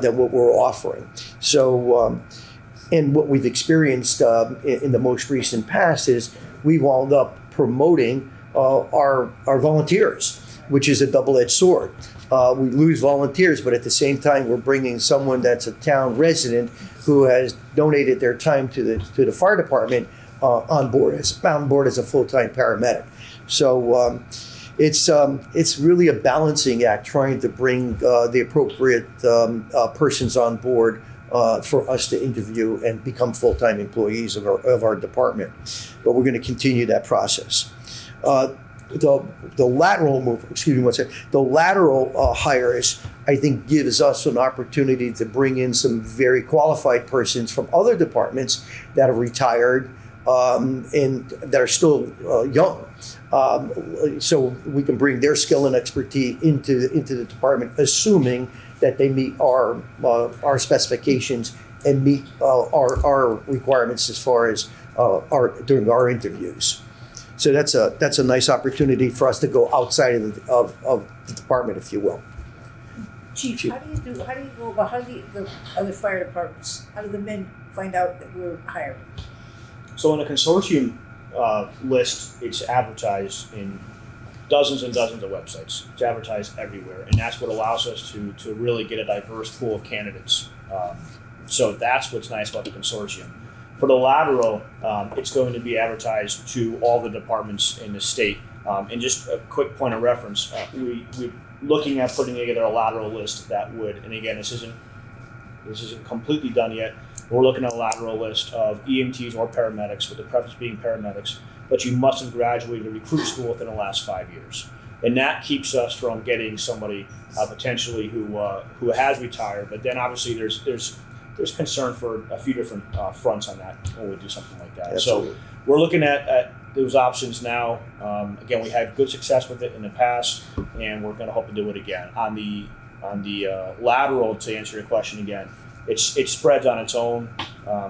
than what we're offering. So, and what we've experienced in the most recent past is we wound up promoting our volunteers, which is a double-edged sword. We lose volunteers, but at the same time, we're bringing someone that's a town resident who has donated their time to the fire department on board as a full-time paramedic. So it's really a balancing act, trying to bring the appropriate persons on board for us to interview and become full-time employees of our department. But we're going to continue that process. The lateral move, the lateral hires, I think, gives us an opportunity to bring in some very qualified persons from other departments that have retired and that are still young. So we can bring their skill and expertise into the department, assuming that they meet our specifications and meet our requirements as far as during our interviews. So that's a nice opportunity for us to go outside of the department, if you will. Chief, how do you go about, how do the other fire departments, how do the men find out that we're hiring? So in the consortium list, it's advertised in dozens and dozens of websites. It's advertised everywhere, and that's what allows us to really get a diverse pool of candidates. So that's what's nice about the consortium. For the lateral, it's going to be advertised to all the departments in the state. And just a quick point of reference, we're looking at putting together a lateral list that would, and again, this isn't completely done yet. We're looking at a lateral list of EMTs or paramedics, with the preference being paramedics, but you must have graduated recruit school within the last 5 years. And that keeps us from getting somebody potentially who has retired. But then obviously there's concern for a few different fronts on that when we do something like that. Absolutely. So we're looking at those options now. Again, we had good success with it in the past, and we're going to hope to do it again. On the lateral, to answer your question again, it spreads on its own.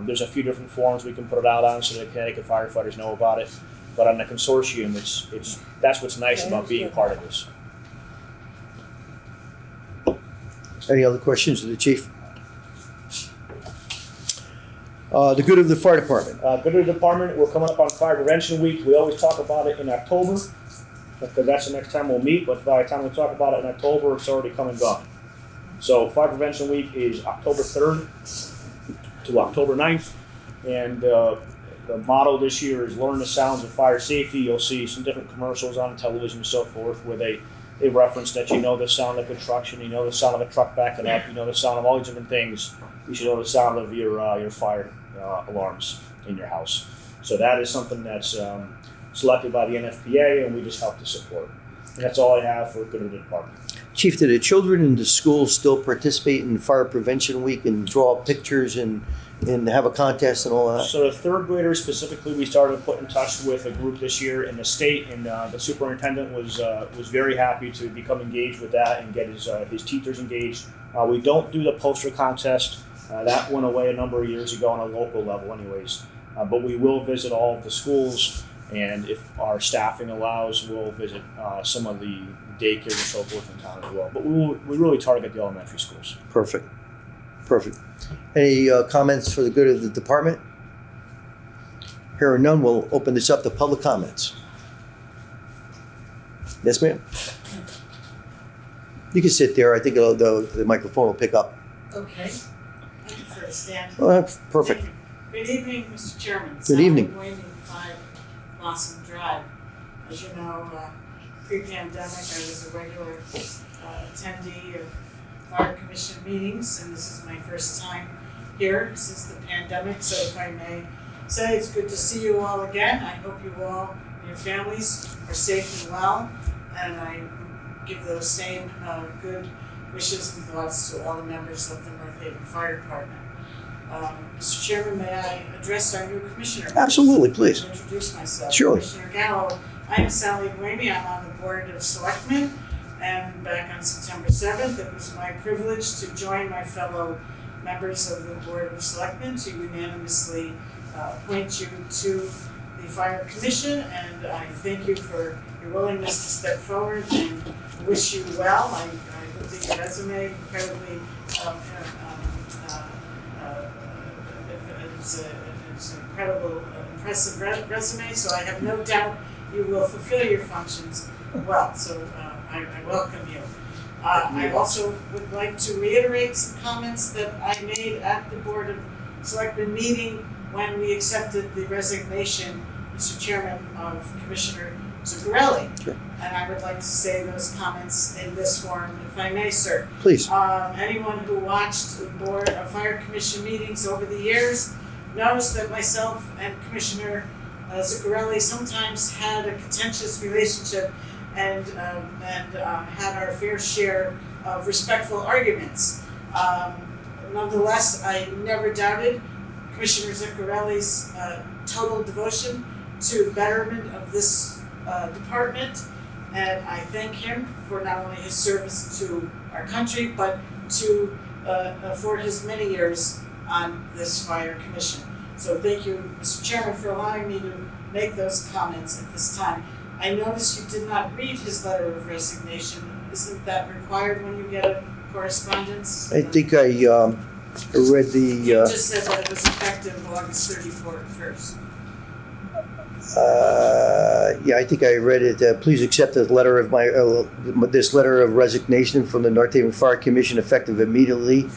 There's a few different forums we can put it out on so that Connecticut firefighters know about it. But on the consortium, that's what's nice about being part of this. Any other questions of the chief? The good of the fire department. Good of the department, we're coming up on Fire Prevention Week. We always talk about it in October, because that's the next time we'll meet, but by the time we talk about it in October, it's already come and gone. So Fire Prevention Week is October 3rd to October 9th, and the motto this year is learn the sounds of fire safety. You'll see some different commercials on television and so forth where they they reference that you know the sound of construction, you know the sound of a truck backing up, you know the sound of all these different things. You should know the sound of your fire alarms in your house. So that is something that's selected by the NFPA, and we just help to support. And that's all I have for good of the department. Chief, do the children in the schools still participate in Fire Prevention Week and draw pictures and have a contest and all that? So the third graders specifically, we started to put in touch with a group this year in the state, and the superintendent was very happy to become engaged with that and get his teachers engaged. We don't do the poster contest. That went away a number of years ago on a local level anyways. But we will visit all of the schools, and if our staffing allows, we'll visit some of the daycare and so forth in town as well. But we really target the elementary schools. Perfect. Any comments for the good of the department? Hearing none, we'll open this up to public comments. Yes, ma'am? You can sit there. I think the microphone will pick up. Okay. Thank you for the stand. Oh, that's perfect. Thank you. Good evening, Mr. Chairman. Good evening. Sally Wayne, 5 Blossom Drive. As you know, pre-pandemic, I was a regular attendee of Fire Commission meetings, and this is my first time here since the pandemic. So if I may say, it's good to see you all again. I hope you all and your families are safe and well, and I give those same good wishes and thoughts to all the members of the North Haven Fire Department. Mr. Chairman, may I address our new commissioner? Absolutely, please. Introduce myself. Surely. Commissioner Gallo. I'm Sally Guemi. I'm on the Board of Selectmen, and back on September 7th, it was my privilege to join my fellow members of the Board of Selectmen to unanimously appoint you to the Fire Commission, and I thank you for your willingness to step forward and wish you well. I looked at your resume, incredibly it's an incredible, impressive resume, so I have no doubt you will fulfill your functions well, so I welcome you. I also would like to reiterate some comments that I made at the Board of Selectmen meeting when we accepted the resignation, Mr. Chairman, of Commissioner Zuccarelli. Sure. And I would like to say those comments in this forum, if I may, sir. Please. Anyone who watched the Board of Fire Commission meetings over the years knows that myself and Commissioner Zuccarelli sometimes had a contentious relationship and had our fair share of respectful arguments. Nonetheless, I never doubted Commissioner Zuccarelli's total devotion to the betterment of this department, and I thank him for not only his service to our country, but for his many years on this Fire Commission. So thank you, Mr. Chairman, for allowing me to make those comments at this time. I noticed you did not read his letter of resignation. Isn't that required when you get a correspondence? I think I read the. You just said that it was effective August 31st. Yeah, I think I read it. Please accept the letter of this letter of resignation from the North Haven Fire Commission, effective immediately.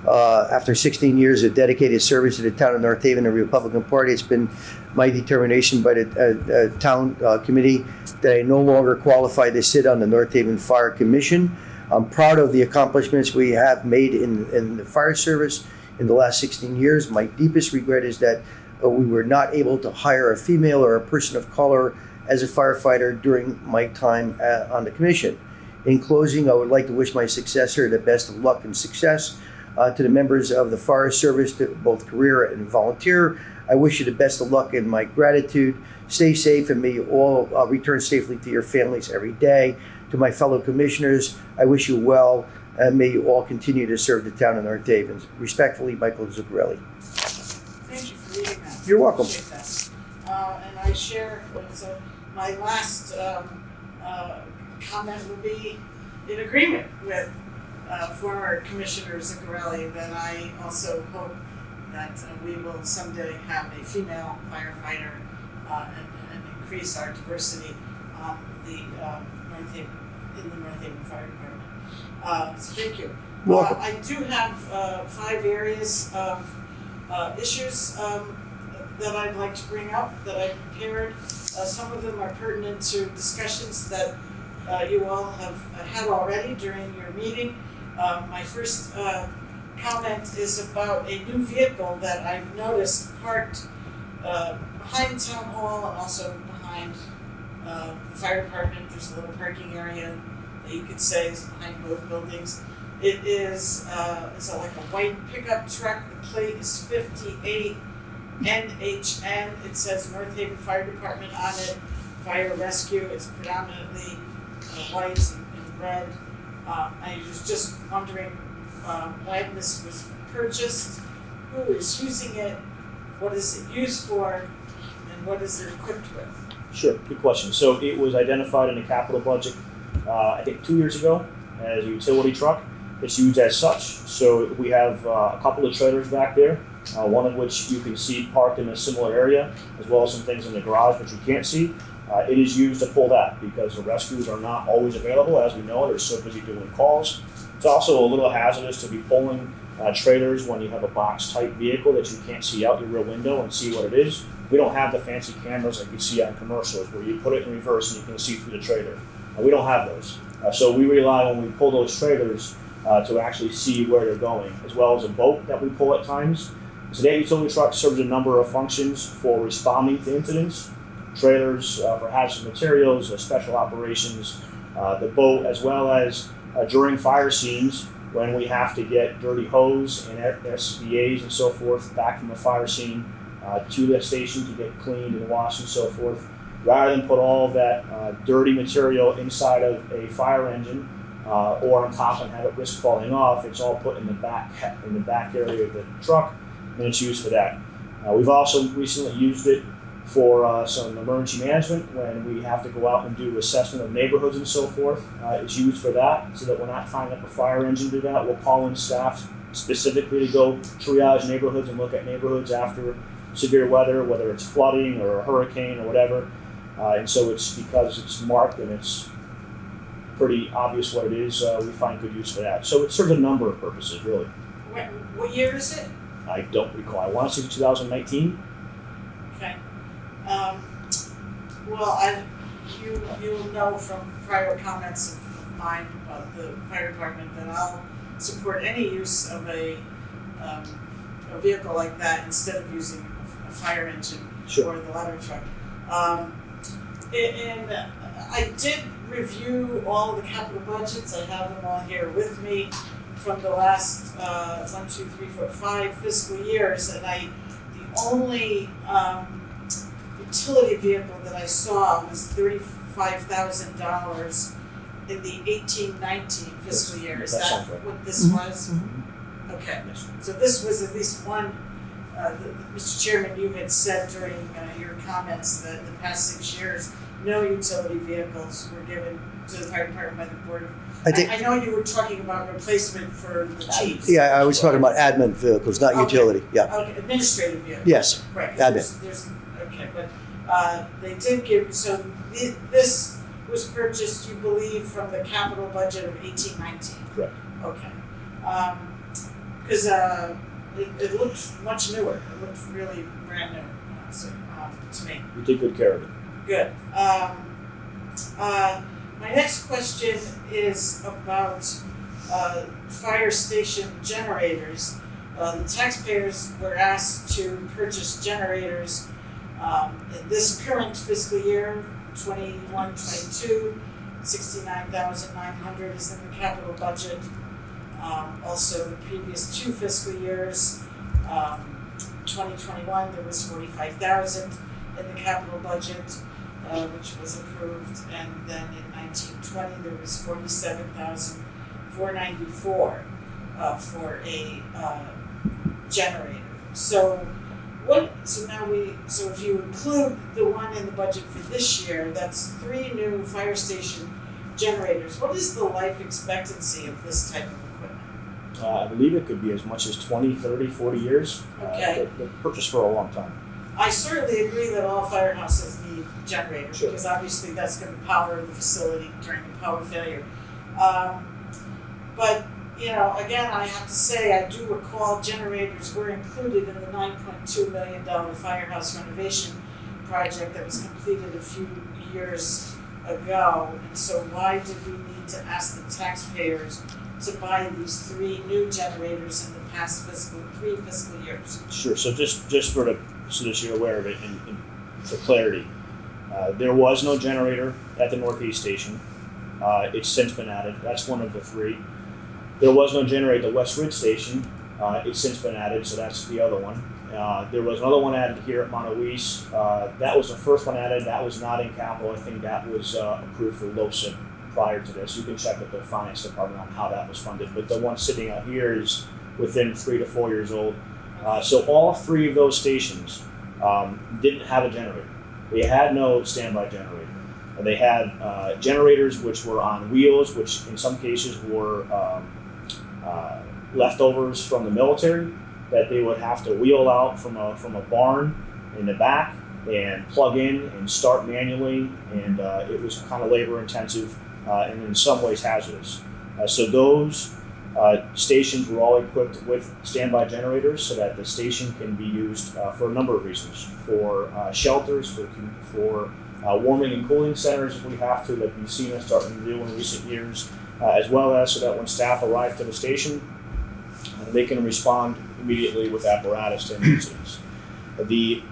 After 16 years of dedicated service to the town of North Haven and the Republican Party, it's been my determination by the town committee that I no longer qualify to sit on the North Haven Fire Commission. I'm proud of the accomplishments we have made in the fire service in the last 16 years. My deepest regret is that we were not able to hire a female or a person of color as a firefighter during my time on the commission. In closing, I would like to wish my successor the best of luck and success. To the members of the fire service, to both career and volunteer, I wish you the best of luck and my gratitude. Stay safe, and may you all return safely to your families every day. To my fellow commissioners, I wish you well, and may you all continue to serve the town of North Haven. Respectfully, Michael Zuccarelli. Thank you for reading that. You're welcome. Appreciate that. And I share, so my last comment will be in agreement with former Commissioner Zuccarelli, that I also hope that we will someday have a female firefighter and increase our diversity on the North Haven Fire Department. So thank you. Welcome. I do have 5 areas of issues that I'd like to bring up that I prepared. Some of them are pertinent to discussions that you all have had already during your meeting. My first comment is about a new vehicle that I've noticed parked behind Town Hall and also behind the fire department. There's a little parking area that you could say is behind both buildings. It is it's like a white pickup truck. The plate is 58 NHN. It says North Haven Fire Department on it. Fire rescue. It's predominantly white and red. I was just wondering when this was purchased, who is using it, what is it used for, and what is it equipped with? Sure, good question. So it was identified in the capital budget, I think 2 years ago, as a utility truck. It's used as such. So we have a couple of trailers back there, one of which you can see parked in a similar area, as well as some things in the garage which you can't see. It is used to pull that because the rescues are not always available. As we know, they're so busy doing calls. It's also a little hazardous to be pulling trailers when you have a box type vehicle that you can't see out your rear window and see what it is. We don't have the fancy cameras like you see on commercials where you put it in reverse and you can see through the trailer. We don't have those. So we rely when we pull those trailers to actually see where they're going, as well as a boat that we pull at times. So that utility truck serves a number of functions for responding to incidents. Trailers for hazardous materials, special operations, the boat, as well as during fire scenes when we have to get dirty hose and SVAs and so forth back from the fire scene to the station to get cleaned and washed and so forth. Rather than put all of that dirty material inside of a fire engine or on top and have it risk falling off, it's all put in the back area of the truck, and it's used for that. We've also recently used it for some emergency management when we have to go out and do assessment of neighborhoods and so forth. It's used for that, so that we're not tying up a fire engine to do that. We'll call in staff specifically to go triage neighborhoods and look at neighborhoods after severe weather, whether it's flooding or a hurricane or whatever. And so it's because it's marked and it's pretty obvious what it is, we find good use for that. So it serves a number of purposes, really. What year is it? I don't recall. I want to say 2019. Okay. Well, you'll know from prior comments of mine about the fire department that I'll support any use of a vehicle like that instead of using a fire engine or the ladder truck. And I did review all of the capital budgets. I have them all here with me from the last 1, 2, 3, 4, 5 fiscal years, and the only utility vehicle that I saw was $35,000 in the 18-19 fiscal year. Is that right. What this was? Mm-hmm. Okay. So this was at least one. Mr. Chairman, you had said during your comments that in the past 6 years, no utility vehicles were given to the fire department by the board of. I know you were talking about replacement for the chiefs. Yeah, I was talking about admin vehicles, not utility. Yeah. Okay, administrative vehicles. Yes. Right. Admin. There's okay, but they did give. So this was purchased, you believe, from the capital budget of 18-19. Correct. Okay. Because it looked much newer. It looked really brand new. To me. We take good care of it. Good. My next question is about fire station generators. The taxpayers were asked to purchase generators in this current fiscal year, 21-22. $69,900 is in the capital budget. Also, the previous 2 fiscal years, 2021, there was $45,000 in the capital budget, which was approved, and then in 1920 there was $47,494 for a generator. So if you include the one in the budget for this year, that's 3 new fire station generators. What is the life expectancy of this type of equipment? I believe it could be as much as 20, 30, 40 years. Okay. They're purchased for a long time. I certainly agree that all firehouses need generators, because obviously that's going to power the facility during a power failure. But again, I have to say, I do recall generators were included in the $9.2 million firehouse renovation project that was completed a few years ago. And so why did we need to ask the taxpayers to buy these 3 new generators in the past 3 fiscal years? Sure, so just for the, so that you're aware of it and for clarity, there was no generator at the Northeast Station. It's since been added. That's one of the 3. There was no generator at the West Ridge Station. It's since been added, so that's the other one. There was another one added here at Monoise. That was the first one added. That was not in capital. I think that was approved for LoSiP prior to this. You can check with the finance department on how that was funded. But the one sitting out here is within 3 to 4 years old. So all 3 of those stations didn't have a generator. They had no standby generator. They had generators which were on wheels, which in some cases were leftovers from the military that they would have to wheel out from a barn in the back and plug in and start manually, and it was kind of labor intensive and in some ways hazardous. So those stations were all equipped with standby generators so that the station can be used for a number of reasons, for shelters, for warming and cooling centers if we have to, that you've seen us starting to do in recent years, as well as so that when staff arrive to the station, they can respond immediately with apparatus to emergencies. The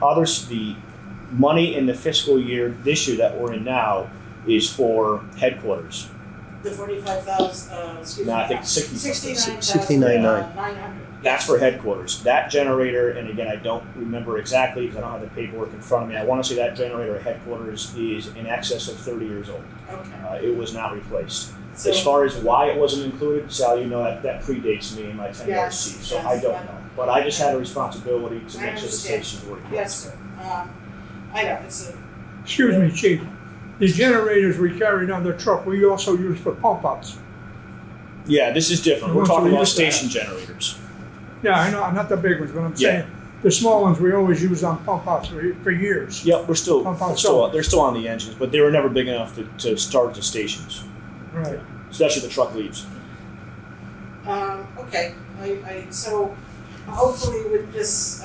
money in the fiscal year this year that we're in now is for headquarters. The 45,000, excuse me. No, I think 69,900. That's for headquarters. That generator, and again, I don't remember exactly because I don't have the paperwork in front of me. I want to say that generator at headquarters is in excess of 30 years old. Okay. It was not replaced. So, as far as why it wasn't included, Sal, you know that predates me and my tenure as Yes, chief, so yes, I don't know. But I just had a responsibility to make sure the stations were equipped. yes, sir. I know, it's a, Excuse me, Chief. The generators we carried on the truck, we also use for pump outs. Yeah, this is different. We're Once talking we about use that. station generators. Yeah, I know, not the big ones, but I'm Yeah. saying, the small ones we always use on pump outs for years. Yep, they're still on the engines, but they were never big enough to start the stations, Right. especially the truck leaves. okay, so hopefully with this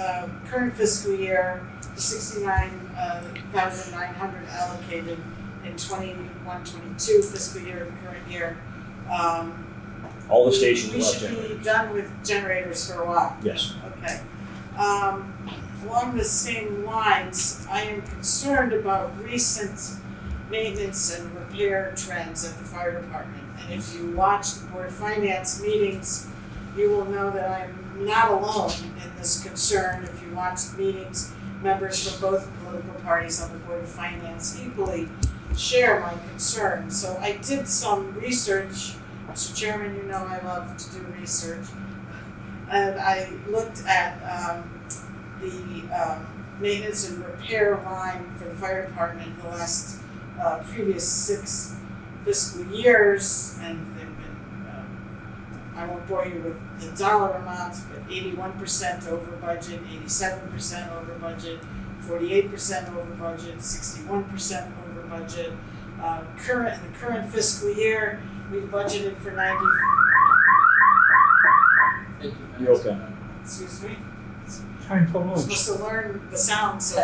current fiscal year, the 69,900 allocated in 21-22 fiscal year, the current year, All the stations we will have should be generators. done with generators for a while. Yes. Okay. Along the same lines, I am concerned about recent maintenance and repair trends at the fire department. And if you watch the Board of Finance meetings, you will know that I am not alone in this concern. If you watch the meetings, members from both political parties on the Board of Finance equally share my concern. So I did some research. Mr. Chairman, you know I love to do research. And I looked at the maintenance and repair line for the fire department in the last previous 6 fiscal years, and they've been, I won't bore you with the dollar amounts, but 81% over budget, 87% over budget, 48% over budget, 61% over budget. In the current fiscal year, we budgeted for 90. You're okay. Excuse me. Time for I'm lunch. supposed to learn the sounds of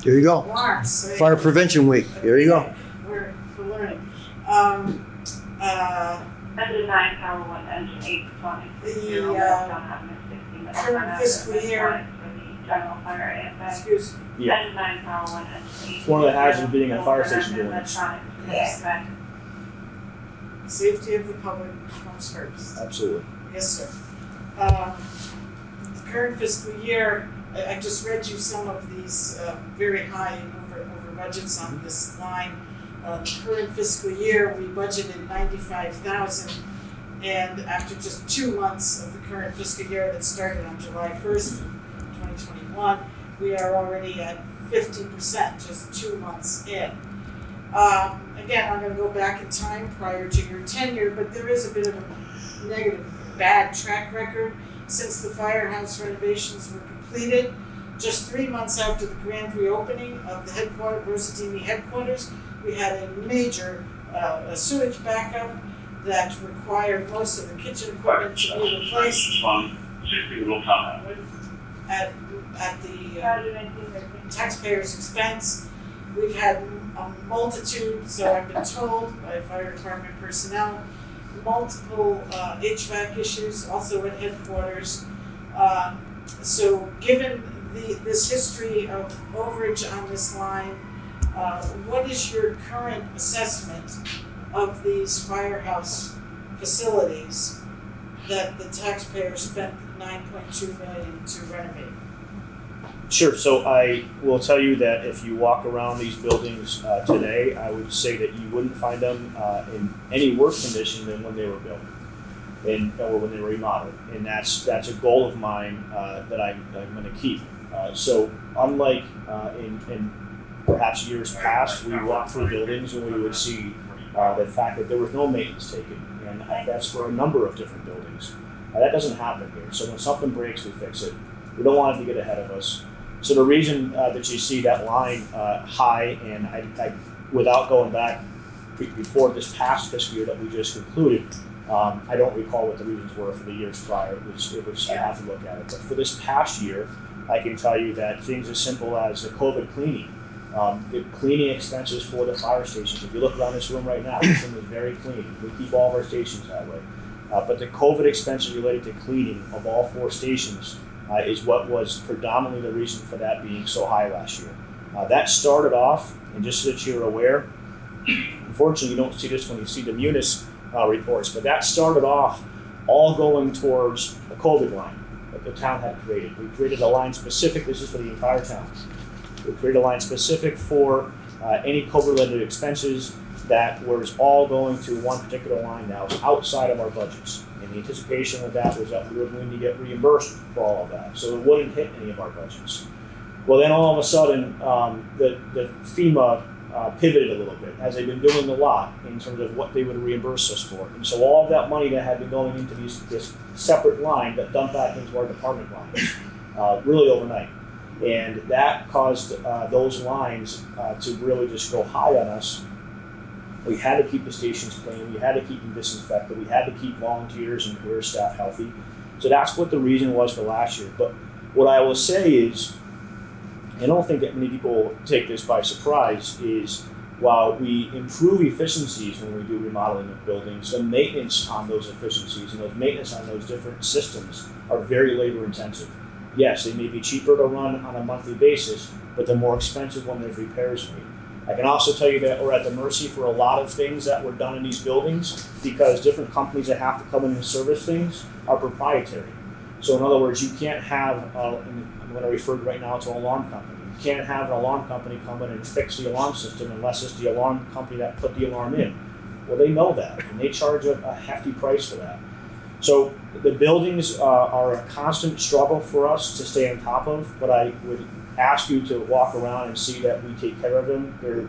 There you go. alarms. So Fire Prevention Week. There you go. We're learning. That's a 9 power 1 engine 820. The Current fiscal year. For the general fire AFA. Excuse me. Yeah. That's a 9 power 1 engine 820. It's one of the hazards of being in a fire station doing this. Safety of the public comes first. Absolutely. Yes, sir. The current fiscal year, I just read you some of these very high over budgets on this line. The current fiscal year, we budgeted 95,000, and after just 2 months of the current fiscal year that started on July 1st, 2021, we are already at 50%, just 2 months in. Again, I'm going to go back in time prior to your tenure, but there is a bit of a negative, bad track record since the firehouse renovations were completed. Just 3 months after the grand reopening of the Rosadini headquarters, we had a major sewage backup that required most of the kitchen equipment to be replaced at the taxpayers' expense. we've had a multitude, so I've been told by fire department personnel, multiple HVAC issues, also at headquarters. So given this history of overage on this line, what is your current assessment of these firehouse facilities that the taxpayer spent $9.2 million to renovate? Sure. So I will tell you that if you walk around these buildings today, I would say that you wouldn't find them in any worse condition than when they were built, or when they were remodeled. And that's a goal of mine that I'm going to keep. So unlike in perhaps years past, we walked through buildings and we would see the fact that there was no maintenance taken, and that's for a number of different buildings. That doesn't happen here. So when something breaks, we fix it. We don't want it to get ahead of us. So the reason that you see that line high, and I without going back before this past fiscal year that we just concluded, I don't recall what the reasons were for the years prior. It was I have to look at it. But for this past year, I can tell you that things as simple as the COVID cleaning, the cleaning expenses for the fire stations. If you look around this room right now, this room is very clean. We keep all of our stations that way. But the COVID expenses related to cleaning of all 4 stations is what was predominantly the reason for that being so high last year. That started off, and just so that you're aware, unfortunately you don't see this when you see the Munis reports, but that started off all going towards a COVID line that the town had created. We created a line specific, this is for the entire town. We created a line specific for any COVID-related expenses that was all going to one particular line that was outside of our budgets. And the anticipation of that was that we were going to get reimbursed for all of that, so it wouldn't hit any of our budgets. Well, then all of a sudden, the FEMA pivoted a little bit, as they've been doing a lot in terms of what they would reimburse us for. And so all of that money that had been going into this separate line got dumped back into our department lines, really overnight. And that caused those lines to really just go high on us. We had to keep the stations clean, we had to keep them disinfected, we had to keep volunteers and career staff healthy. So that's what the reason was for last year. But what I will say is, I don't think that many people take this by surprise, is while we improve efficiencies when we do remodeling of buildings, the maintenance on those efficiencies and those maintenance on those different systems are very labor intensive. Yes, they may be cheaper to run on a monthly basis, but they're more expensive when there's repairs made. I can also tell you that we're at the mercy for a lot of things that were done in these buildings, because different companies that have to come in and service things are proprietary. So in other words, you can't have, I'm going to refer right now to an alarm company. You can't have an alarm company come in and fix the alarm system unless it's the alarm company that put the alarm in. Well, they know that, and they charge a hefty price for that. So the buildings are a constant struggle for us to stay on top of, but I would ask you to walk around and see that we take care of them. They're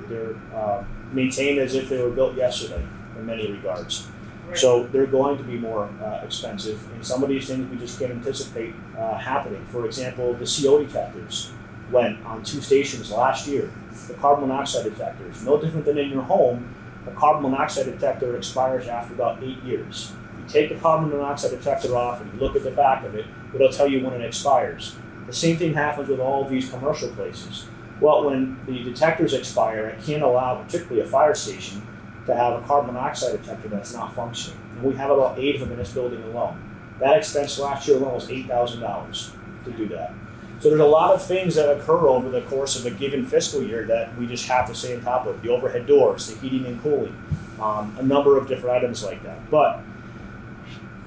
maintained as if they were built yesterday in many regards. Right. So they're going to be more expensive, and some of these things we just can't anticipate happening. For example, the CO detectors went on 2 stations last year. The carbon monoxide detectors, no different than in your home, a carbon monoxide detector expires after about 8 years. You take the carbon monoxide detector off and you look at the back of it, it'll tell you when it expires. The same thing happens with all of these commercial places. Well, when the detectors expire, I can't allow, particularly a fire station, to have a carbon monoxide detector that's not functioning. And we have about 8 of them in this building alone. That expense last year alone was $8,000 to do that. So there's a lot of things that occur over the course of a given fiscal year that we just have to stay on top of. The overhead doors, the heating and cooling, a number of different items like that. But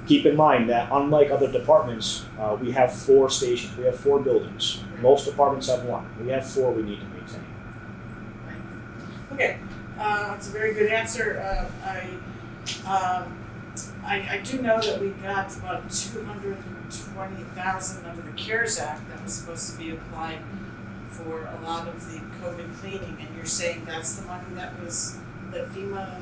keep in mind that unlike other departments, we have 4 stations, we have 4 buildings. Most departments have 1. We have 4 we need to maintain. Okay, that's a very good answer. I do know that we got about $220,000 under the CARES Act that was supposed to be applied for a lot of the COVID cleaning, and you're saying that's the money that FEMA.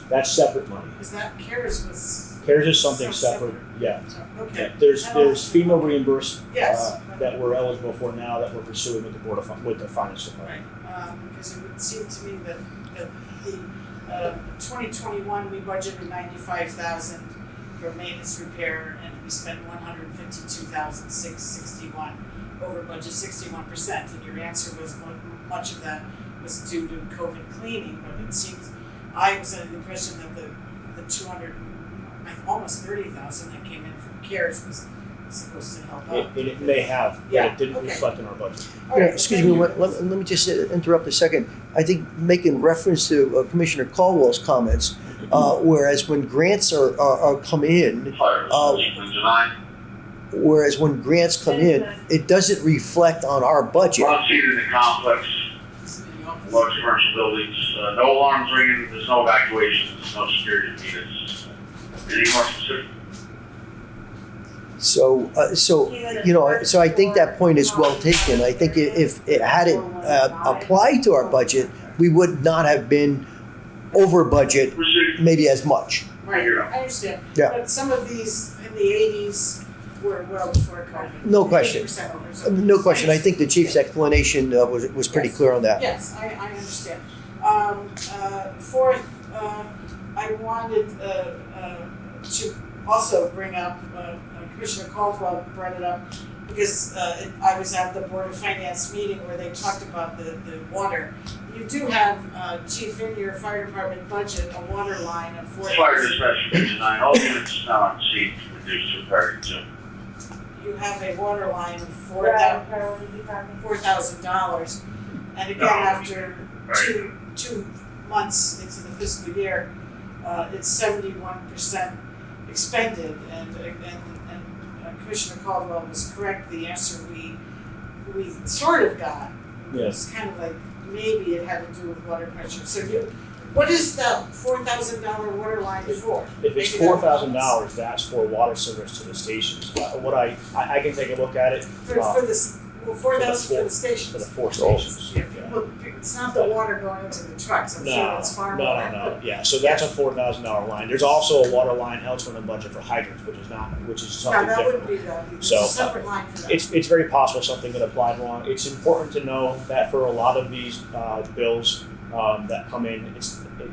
That's separate money. Is that CARES was? CARES is something separate. Yeah. Okay. There's FEMA reimbursed Yes. that we're eligible for now that we're pursuing with the finance department. Right, because it would seem to me that the 2021 we budgeted $95,000 for maintenance repair, and we spent $152,661 over budget, 61%. And your answer was much of that was due to COVID cleaning, but it seems, I was under the impression that the 200, almost 30,000 that came in from CARES was supposed to help out. It may have, but Yeah, it didn't okay. reflect in our budget. All right, Excuse thank me, you. let me just interrupt a second. I think making reference to Commissioner Caldwell's comments, whereas when grants are come in, whereas when grants come in, it doesn't reflect on our budget. Unseated in the complex, large commercial buildings, no alarms ringing, there's no evacuation, there's no security needed. Any more specific? So so I think that point is well taken. I think if it hadn't applied to our budget, we would not have been over budget maybe as much. Right, I understand. Yeah. But some of these in the 80s were well before COVID. No question. 80% over, so- No question. I think the chief's explanation was pretty clear on that. Yes, I understand. Fourth, I wanted to also bring up, Commissioner Caldwell brought it up, because I was at the Board of Finance meeting where they talked about the water. You do have, Chief, in your fire department budget, a water line of Fire dispatch design, all units now on scene reduced to priority 2. You have a water line of $4,000. And again, after two months into the fiscal year, it's 71% expended, and Commissioner Caldwell was correct. The answer we sort of got was kind of like maybe it had to do with water pressure. So what is the $4,000 water line for? If it's $4,000, that's for water service to the stations. What I can take a look at it. For this, well, 4,000 for the stations. For the 4 stations. Yeah, people, it's not the water going into the trucks. I'm sure it's far more. No. Yeah, so that's a $4,000 line. There's also a water line elsewhere in the budget for hydrants, which is something No, that different. wouldn't be that. It's So, a separate line for that. It's very possible something got applied wrong. It's important to know that for a lot of these bills that come in,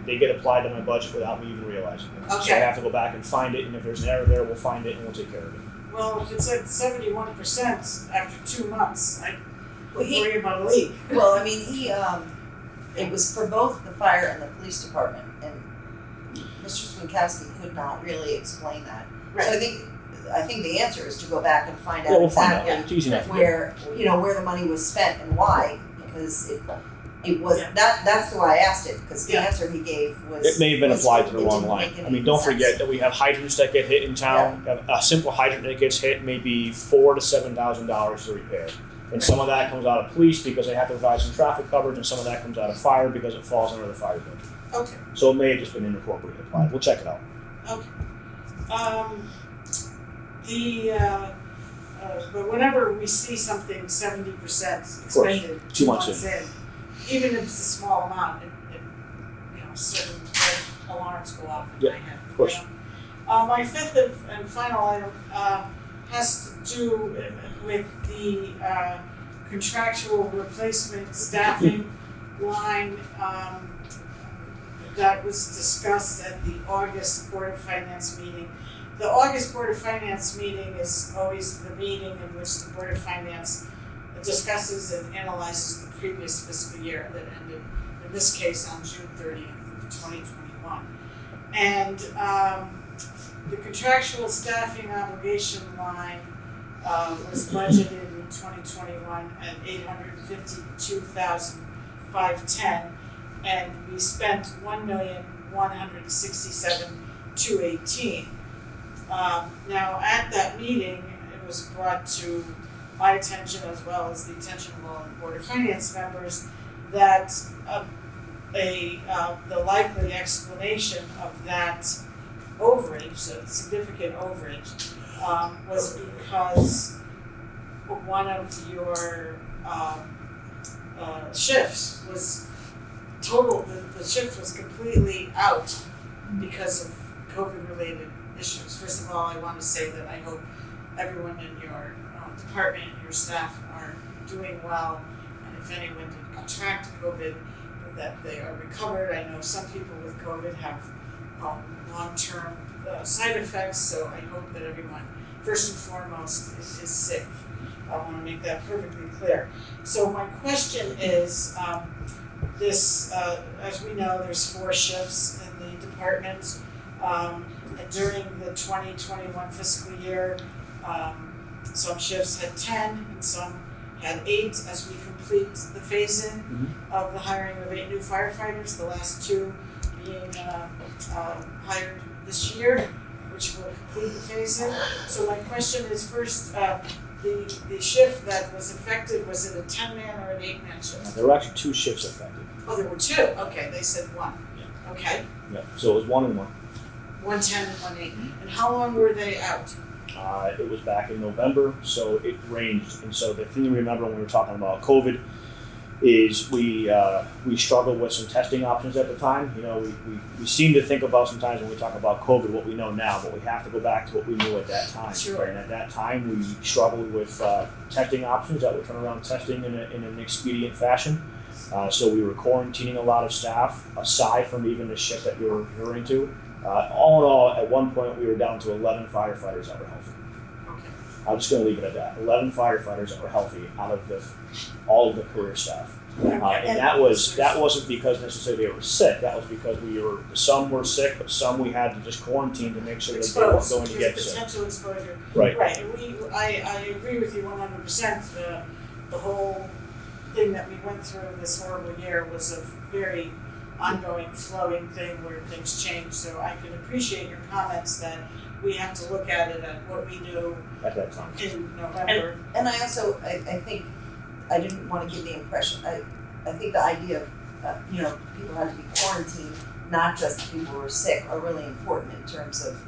they get applied to my budget without me even realizing it. So I Okay. have to go back and find it, and if there's an error there, we'll find it and we'll take care of it. Well, if it's at 71% after 2 months, I Well, would worry about a leak. Well, I mean, it was for both the fire and the police department, and Mr. Swinkowski could not really explain that. So I think the answer is to go back and find Yeah, out we'll find out. exactly It's easy enough. where the money was spent and why, because it was, that's why I asked it, because the Yeah. answer he gave was. It may have been applied to the it wrong didn't line. make I any mean, don't sense. forget that we have hydrants that get hit in town. A simple hydrant that gets hit may be $4,000 to $7,000 to repair. And some of that comes out of police because they have to provide some traffic coverage, and some of that comes out of fire because it falls under the fire budget. Okay, So it may have just been inappropriately applied. We'll check it out. but whenever we see something 70% expended, 2 months in, even if it's a small amount, it certain red alarms go off in my head. Of course. My fifth and final item has to do with the contractual replacement staffing line that was discussed at the August Board of Finance meeting. The August Board of Finance meeting is always the meeting in which the Board of Finance discusses and analyzes the previous fiscal year that ended, in this case, on June 30th of 2021. And the contractual staffing obligation line was budgeted in 2021 at $852,510, and we spent $1,167,218. Now, at that meeting, it was brought to my attention, as well as the attention of all the Board of Finance members, that the likely explanation of that overage, a significant overage, was because one of your shifts was the shift was completely out because of COVID-related issues. First of all, I want to say that I hope everyone in your department, your staff are doing well, and if anyone did contract COVID, that they are recovered. I know some people with COVID have long-term side effects, so I hope that everyone, first and foremost, is safe. I want to make that perfectly clear. So my question is, this, as we know, there's 4 shifts in the department. And during the 2021 fiscal year, some shifts had 10 and some had 8 as we complete the phase-in of the hiring of 8 new firefighters, the last 2 being hired this year, which will complete the phase-in. So my question is first, the shift that was affected, was it a 10-man or an 8-man shift? There were actually 2 shifts affected. Oh, there were 2, okay, they said 1. Yeah. Okay, Yeah, so it was 1 and 1. 1 10 and 1 8. And how long were they out? It was back in November, so it ranged. And so the thing to remember when we were talking about COVID is we struggled with some testing options at the time. You know, we seem to think about sometimes when we talk about COVID what we know now, but we have to go back to what we knew at that time. Sure. And at that time, we struggled with testing options that would turn around testing in an expedient fashion. So we were quarantining a lot of staff, aside from even the shift that you're referring to. All in all, at one point, we were down to 11 firefighters that were healthy. Okay. I'm just going to leave it at that. 11 firefighters that were healthy out of all of the career staff. And that wasn't because necessarily they were sick. That was because some were sick, but some we had to just quarantine to make sure that they weren't going to get sick. Potential exposure. Right. Right, and I agree with you 100%. The whole thing that we went through this horrible year was a very ongoing, flowing thing where things change. So I can appreciate your comments that we have to look at it at what we knew At that time. in November. And I also, I think, I didn't want to give the impression, I think the idea of, people had to be quarantined, not just people who were sick, are really important in terms of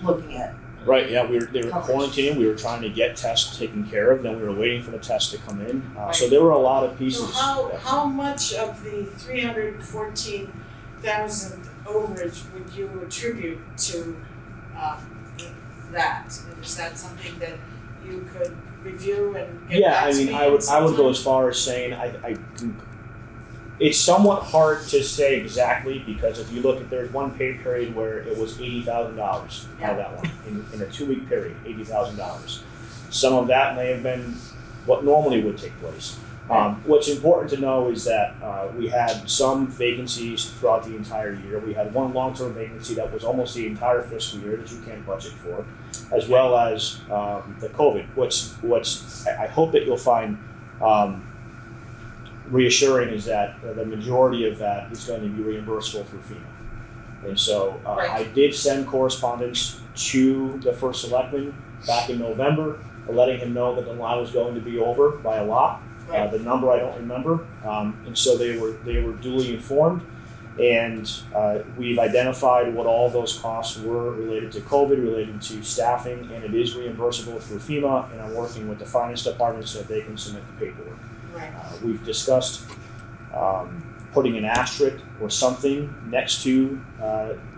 looking at. Right, yeah, they were Coverage. quarantining, we were trying to get tests taken care of, then we were waiting for the tests to come in. So Right. there were a lot of pieces. So how much of the 314,000 overage would you attribute to that? Is that something that you could review and get Yeah, back I to mean, me I would sometime? go as far as saying it's somewhat hard to say exactly because if you look at there's one pay period where it was $80,000 out of that one in a 2-week period, $80,000. Some of that may have been what normally would take place. What's important to know is that we had some vacancies throughout the entire year. We had one long-term vacancy that was almost the entire fiscal year that you can't budget for, as well as the COVID. I hope that you'll find reassuring is that the majority of that is going to be reimbursable through FEMA. And so Right. I did send correspondence to the first selectman back in November, letting him know that the line was going to be over by a lot. Right. The number I don't remember, and so they were duly informed, and we've identified what all those costs were related to COVID, related to staffing, and it is reimbursable through FEMA. And I'm working with the finance department so that they can submit the paperwork. Right. We've discussed putting an asterisk or something next to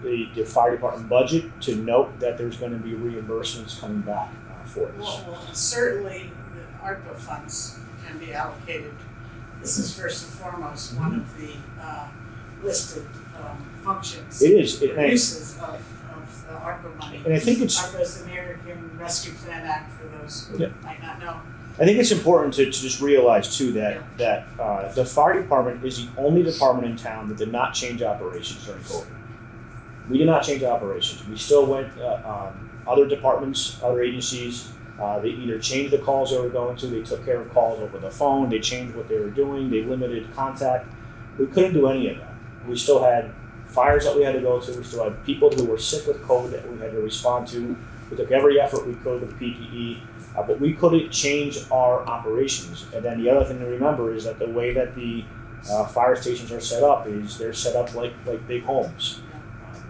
the fire department budget to note that there's going to be reimbursements coming back for this. Well, certainly the ARPA funds can be allocated. This is first and foremost one of the listed functions. It is. It makes. Uses of the ARPA money. And I think it's. ARPA is the American Rescue Plan Act for those who might not know. I think it's important to just realize too that the fire department is the only department in town that did not change operations during COVID. We did not change operations. We still went. Other departments, other agencies, they either changed the calls they were going to. They took care of calls over the phone. They changed what they were doing. They limited contact. We couldn't do any of that. We still had fires that we had to go to. We still had people who were sick with COVID that we had to respond to. We took every effort we could with PPE. But we couldn't change our operations. And then the other thing to remember is that the way that the fire stations are set up is they're set up like big homes.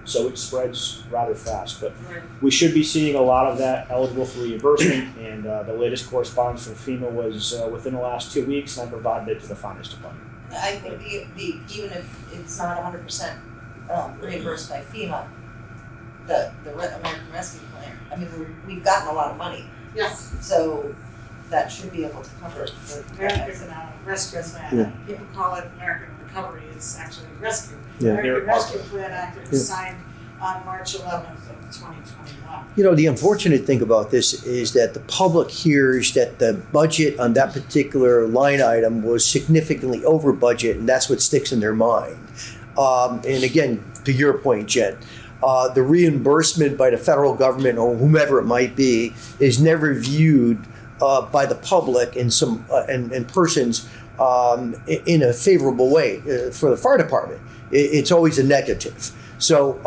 So it spreads rather fast. But we should be seeing a lot of that eligible for reimbursement. And the latest correspondence from FEMA was within the last 2 weeks, and I provided it to the finance department. I think even if it's not 100% reimbursed by FEMA, the American Rescue Plan, I mean, we've gotten a lot of money. Yes. So that should be able to cover the American Rescue Plan. Yeah. People call it American Recovery. It's actually Rescue. Yeah. American Rescue Plan Act was signed on March 11th of 2021. You know, the unfortunate thing about this is that the public hears that the budget on that particular line item was significantly over budget, and that's what sticks in their mind. And again, to your point, Jen, the reimbursement by the federal government or whomever it might be is never viewed by the public and persons in a favorable way for the fire department. It's always a negative. So,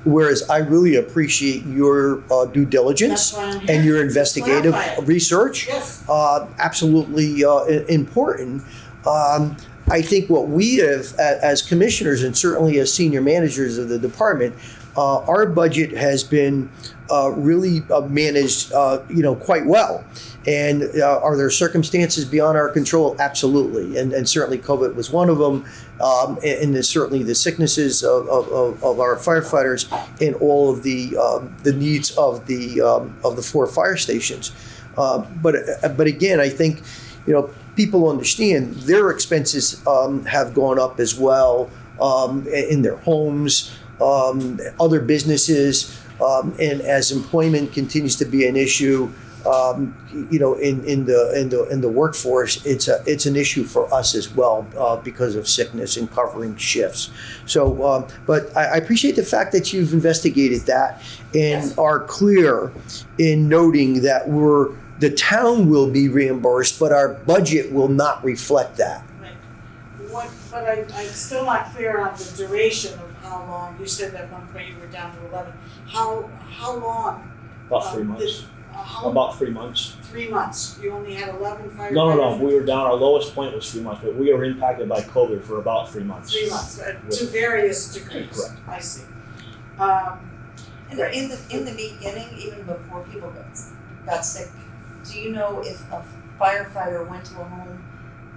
whereas I really appreciate your due diligence That's why I'm here, and your to investigative clarify it. research, Yes. absolutely important. I think what we have, as commissioners and certainly as senior managers of the department, our budget has been really managed, quite well. And are there circumstances beyond our control? Absolutely, and certainly COVID was one of them, and there's certainly the sicknesses of our firefighters and all of the needs of the 4 fire stations. But again, I think people understand their expenses have gone up as well in their homes, other businesses, and as employment continues to be an issue. In the workforce, it's an issue for us as well because of sickness and covering shifts. So, but I appreciate the fact that you've investigated that and are clear in noting that the town will be reimbursed, but our budget will not reflect that. Right. But I'm still not clear on the duration of how long. You said at one point you were down to 11. How long? About 3 months. How About 3 months. 3 months. You only had 11 firefighters? No. We were down. Our lowest point was 3 months, but we were impacted by COVID for about 3 months. 3 months, to various degrees. Correct. I see. And in the beginning, even before people got sick, do you know if a firefighter went to a home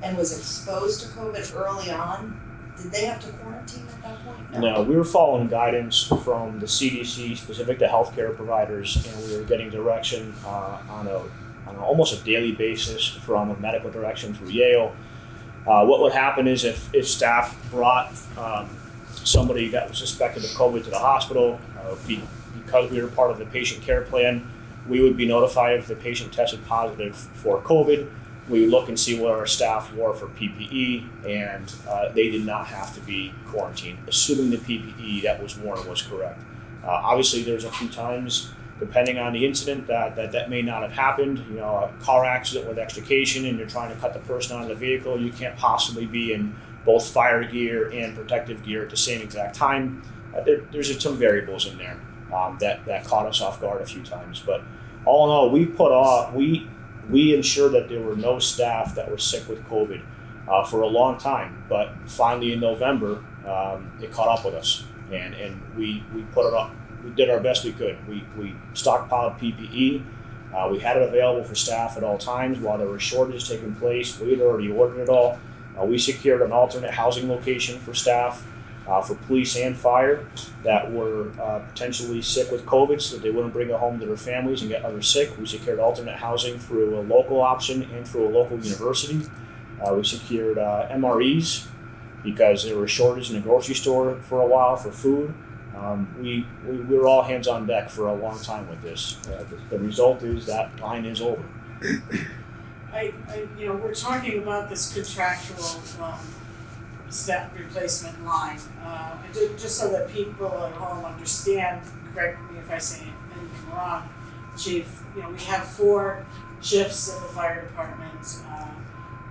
and was exposed to COVID early on? Did they have to quarantine at that point? No, we were following guidance from the CDC specific to healthcare providers, and we were getting direction on almost a daily basis from a medical direction through Yale. What would happen is if staff brought somebody that was suspected of COVID to the hospital, because we were part of the patient care plan, we would be notified if the patient tested positive for COVID. We would look and see what our staff wore for PPE, and they did not have to be quarantined, assuming the PPE that was worn was correct. Obviously, there's a few times, depending on the incident, that may not have happened. A car accident with extrication, and you're trying to cut the person out of the vehicle. You can't possibly be in both fire gear and protective gear at the same exact time. There's some variables in there that caught us off guard a few times. But all in all, we ensured that there were no staff that were sick with COVID for a long time, but finally in November, it caught up with us, and we put it up. We did our best we could. We stockpiled PPE. We had it available for staff at all times while there were shortages taking place. We had already ordered it all. We secured an alternate housing location for staff, for police and fire that were potentially sick with COVID, so that they wouldn't bring it home to their families and get others sick. We secured alternate housing through a local option and through a local university. We secured MREs because there was a shortage in the grocery store for a while for food. We were all hands on deck for a long time with this. The result is that line is over. We're talking about this contractual staff replacement line. Just so that people at home understand, correct me if I say anything wrong, Chief, we have 4 shifts in the fire department.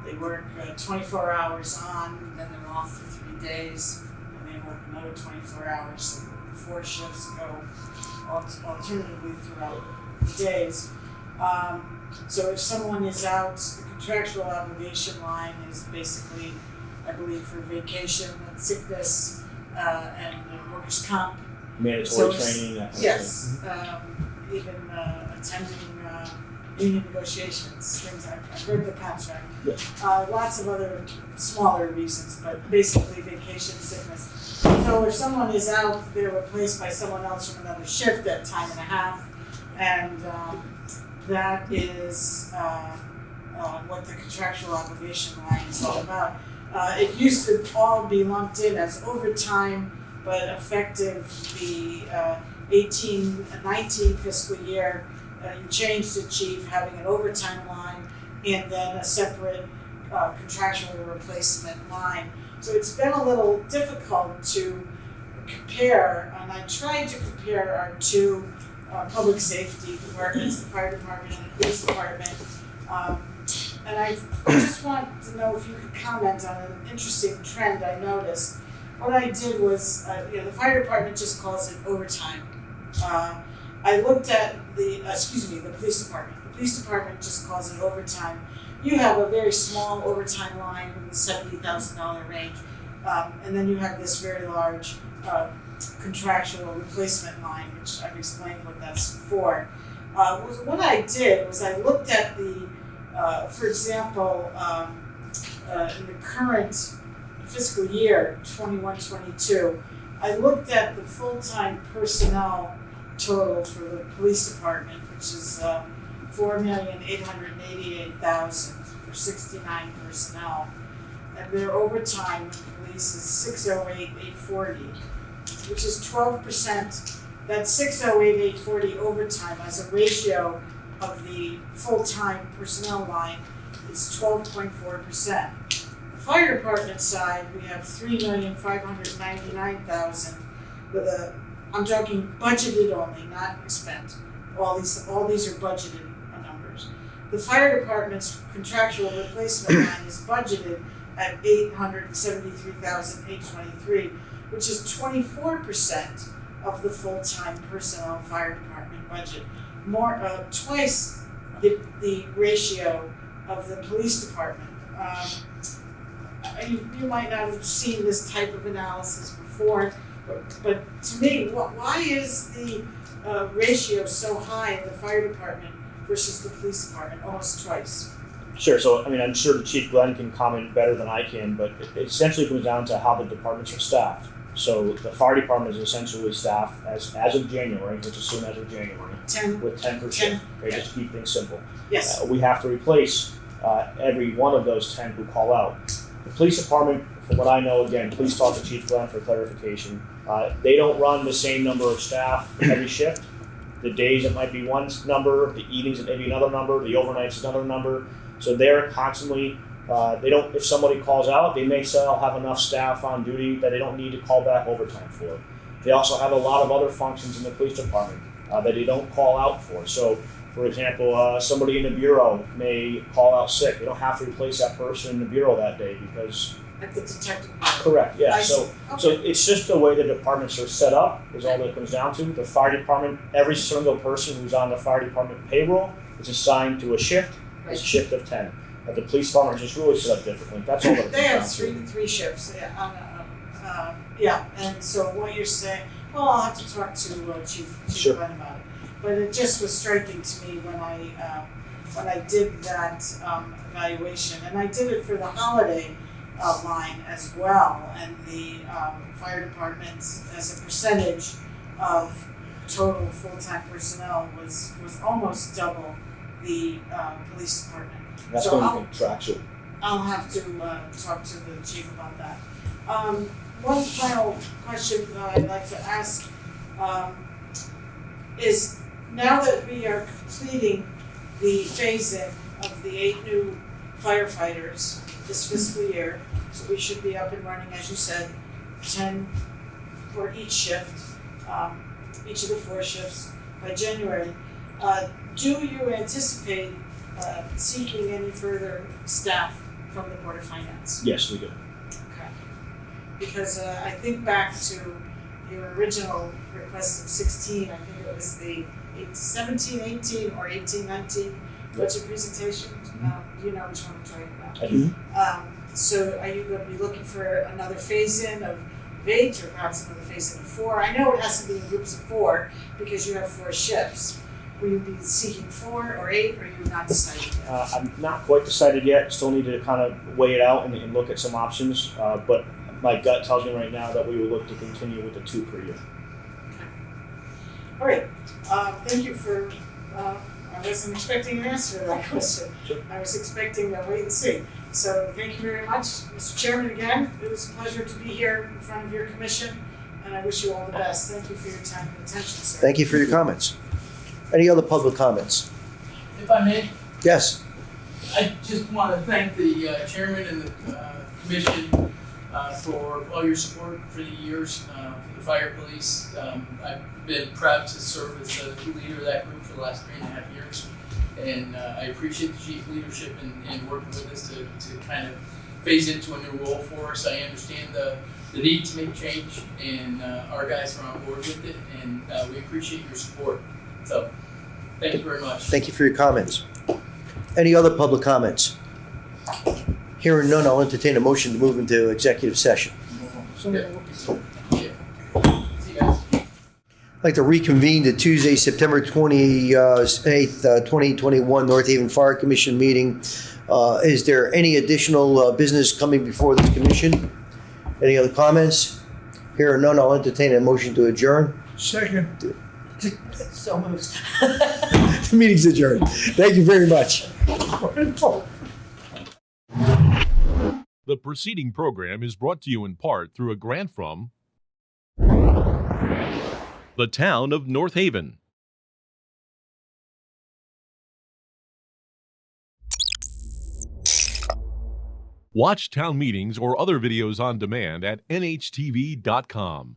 They work 24 hours on, then they're off for 3 days, and they work another 24 hours. So the 4 shifts go alternatively throughout the days. So if someone is out, the contractual obligation line is basically, I believe, for vacation and sickness and workers' comp. Mandatory training. That kind of Yes, even attending union negotiations, things I've heard the contract. Yeah. Lots of other smaller reasons, but basically vacation, sickness. So if someone is out, they're replaced by someone else from another shift at time and a half, and that is what the contractual obligation line is all about. It used to all be lumped in as overtime but effective the 18-19 fiscal year, you changed the chief having an overtime line and then a separate contractual replacement line. So it's been a little difficult to compare, and I tried to compare our two public safety departments, the fire department and the police department. And I just want to know if you could comment on an interesting trend I noticed. What I did was, the fire department just calls it overtime. I looked at the police department. The police department just calls it overtime. You have a very small overtime line in the $70,000 range, and then you have this very large contractual replacement line, which I've explained what that's for. What I did was I looked at the, for example, in the current fiscal year, 21-22, I looked at the full-time personnel total for the police department, which is $4,888,000 for 69 personnel, and their overtime in police is $608,840, which is 12%. That $608,840 overtime as a ratio of the full-time personnel line is 12.4%. The fire department side, we have $3,599,000 with a, I'm talking budgeted only, not spent. All these are budgeted numbers. The fire department's contractual replacement line is budgeted at $873,823, which is 24% of the full-time personnel fire department budget. Twice the ratio of the police department. You might not have seen this type of analysis before, but to me, why is the ratio so high in the fire department versus the police department, almost twice? Sure. So, I'm sure the Chief Glenn can comment better than I can, but it essentially comes down to how the departments are staffed. So, the fire department is essentially staffed as of January, let's assume as of January, 10. with 10 per shift. Okay, just keep things simple. Yes. We have to replace every one of those 10 who call out. The police department, from what I know, again, please talk to Chief Glenn for clarification. They don't run the same number of staff every shift. The days it might be one number, the evenings it may be another number, the overnights another number. So they're constantly, if somebody calls out, they may still have enough staff on duty that they don't need to call back overtime for. They also have a lot of other functions in the police department that they don't call out for. So, for example, somebody in the bureau may call out sick. They don't have to replace that person in the bureau that day because. At the detective. Correct. Yeah. I see. So it's just the way the departments are set up is all that it comes down to. The fire department, every single person who's on the fire department payroll is assigned to a shift. Right. It's a shift of 10. But the police department is just really set up differently. That's all that it They have comes down to. three shifts. Yeah. And so what you're saying, well, I'll have to talk to Chief Sure. Glenn about it. But it just was striking to me when I did that evaluation, and I did it for the holiday line as well, and the fire department as a percentage of total full-time personnel was almost double the police department. That's So going to I'll- be contractual. I'll have to talk to the chief about that. One final question that I'd like to ask is, now that we are completing the phase-in of the 8 new firefighters this fiscal year, so we should be up and running, as you said, 10 for each shift, each of the 4 shifts by January. Do you anticipate seeking any further staff from the Board of Finance? Yes, we do. Okay. Because I think back to your original request of 16, I think it was the 17-18 or 18-19 budget presentation. You know which one I'm talking about. I do. So are you going to be looking for another phase-in of 8 or perhaps another phase-in of 4? I know it has to be in groups of 4 because you have 4 shifts. Will you be seeking 4 or 8, or are you not decided yet? I'm not quite decided yet. Still need to kind of weigh it out and look at some options. But my gut tells me right now that we will look to continue with the 2 per year. All right. Thank you for. I wasn't expecting an answer to that question. Sure. I was expecting a wait and see. So thank you very much, Mr. Chairman. Again, it was a pleasure to be here in front of your commission and I wish you all the best. Thank you for your time and attention, sir. Thank you for your comments. Any other public comments? If I may, Yes. I just want to thank the chairman and the commission for all your support for the years for the fire police. I've been proud to serve as the leader of that group for the last 3.5 years. And I appreciate the chief leadership and working with us to kind of phase into a new role for us. I understand the need to make change, and our guys are on board with it, and we appreciate your support. So, thank you very much. Thank you for your comments. Any other public comments? Hearing none, I'll entertain a motion to move into executive session. So, See you guys. I'd like to reconvene the Tuesday, September 28th, 2021 North Haven Fire Commission meeting. Is there any additional business coming before this commission? Any other comments? Hearing none, I'll entertain a motion to adjourn. Second. So moved. The meeting's adjourned. Thank you very much. The preceding program is brought to you in part through a grant from the town of North Haven. Watch town meetings or other videos on demand at nhtv.com.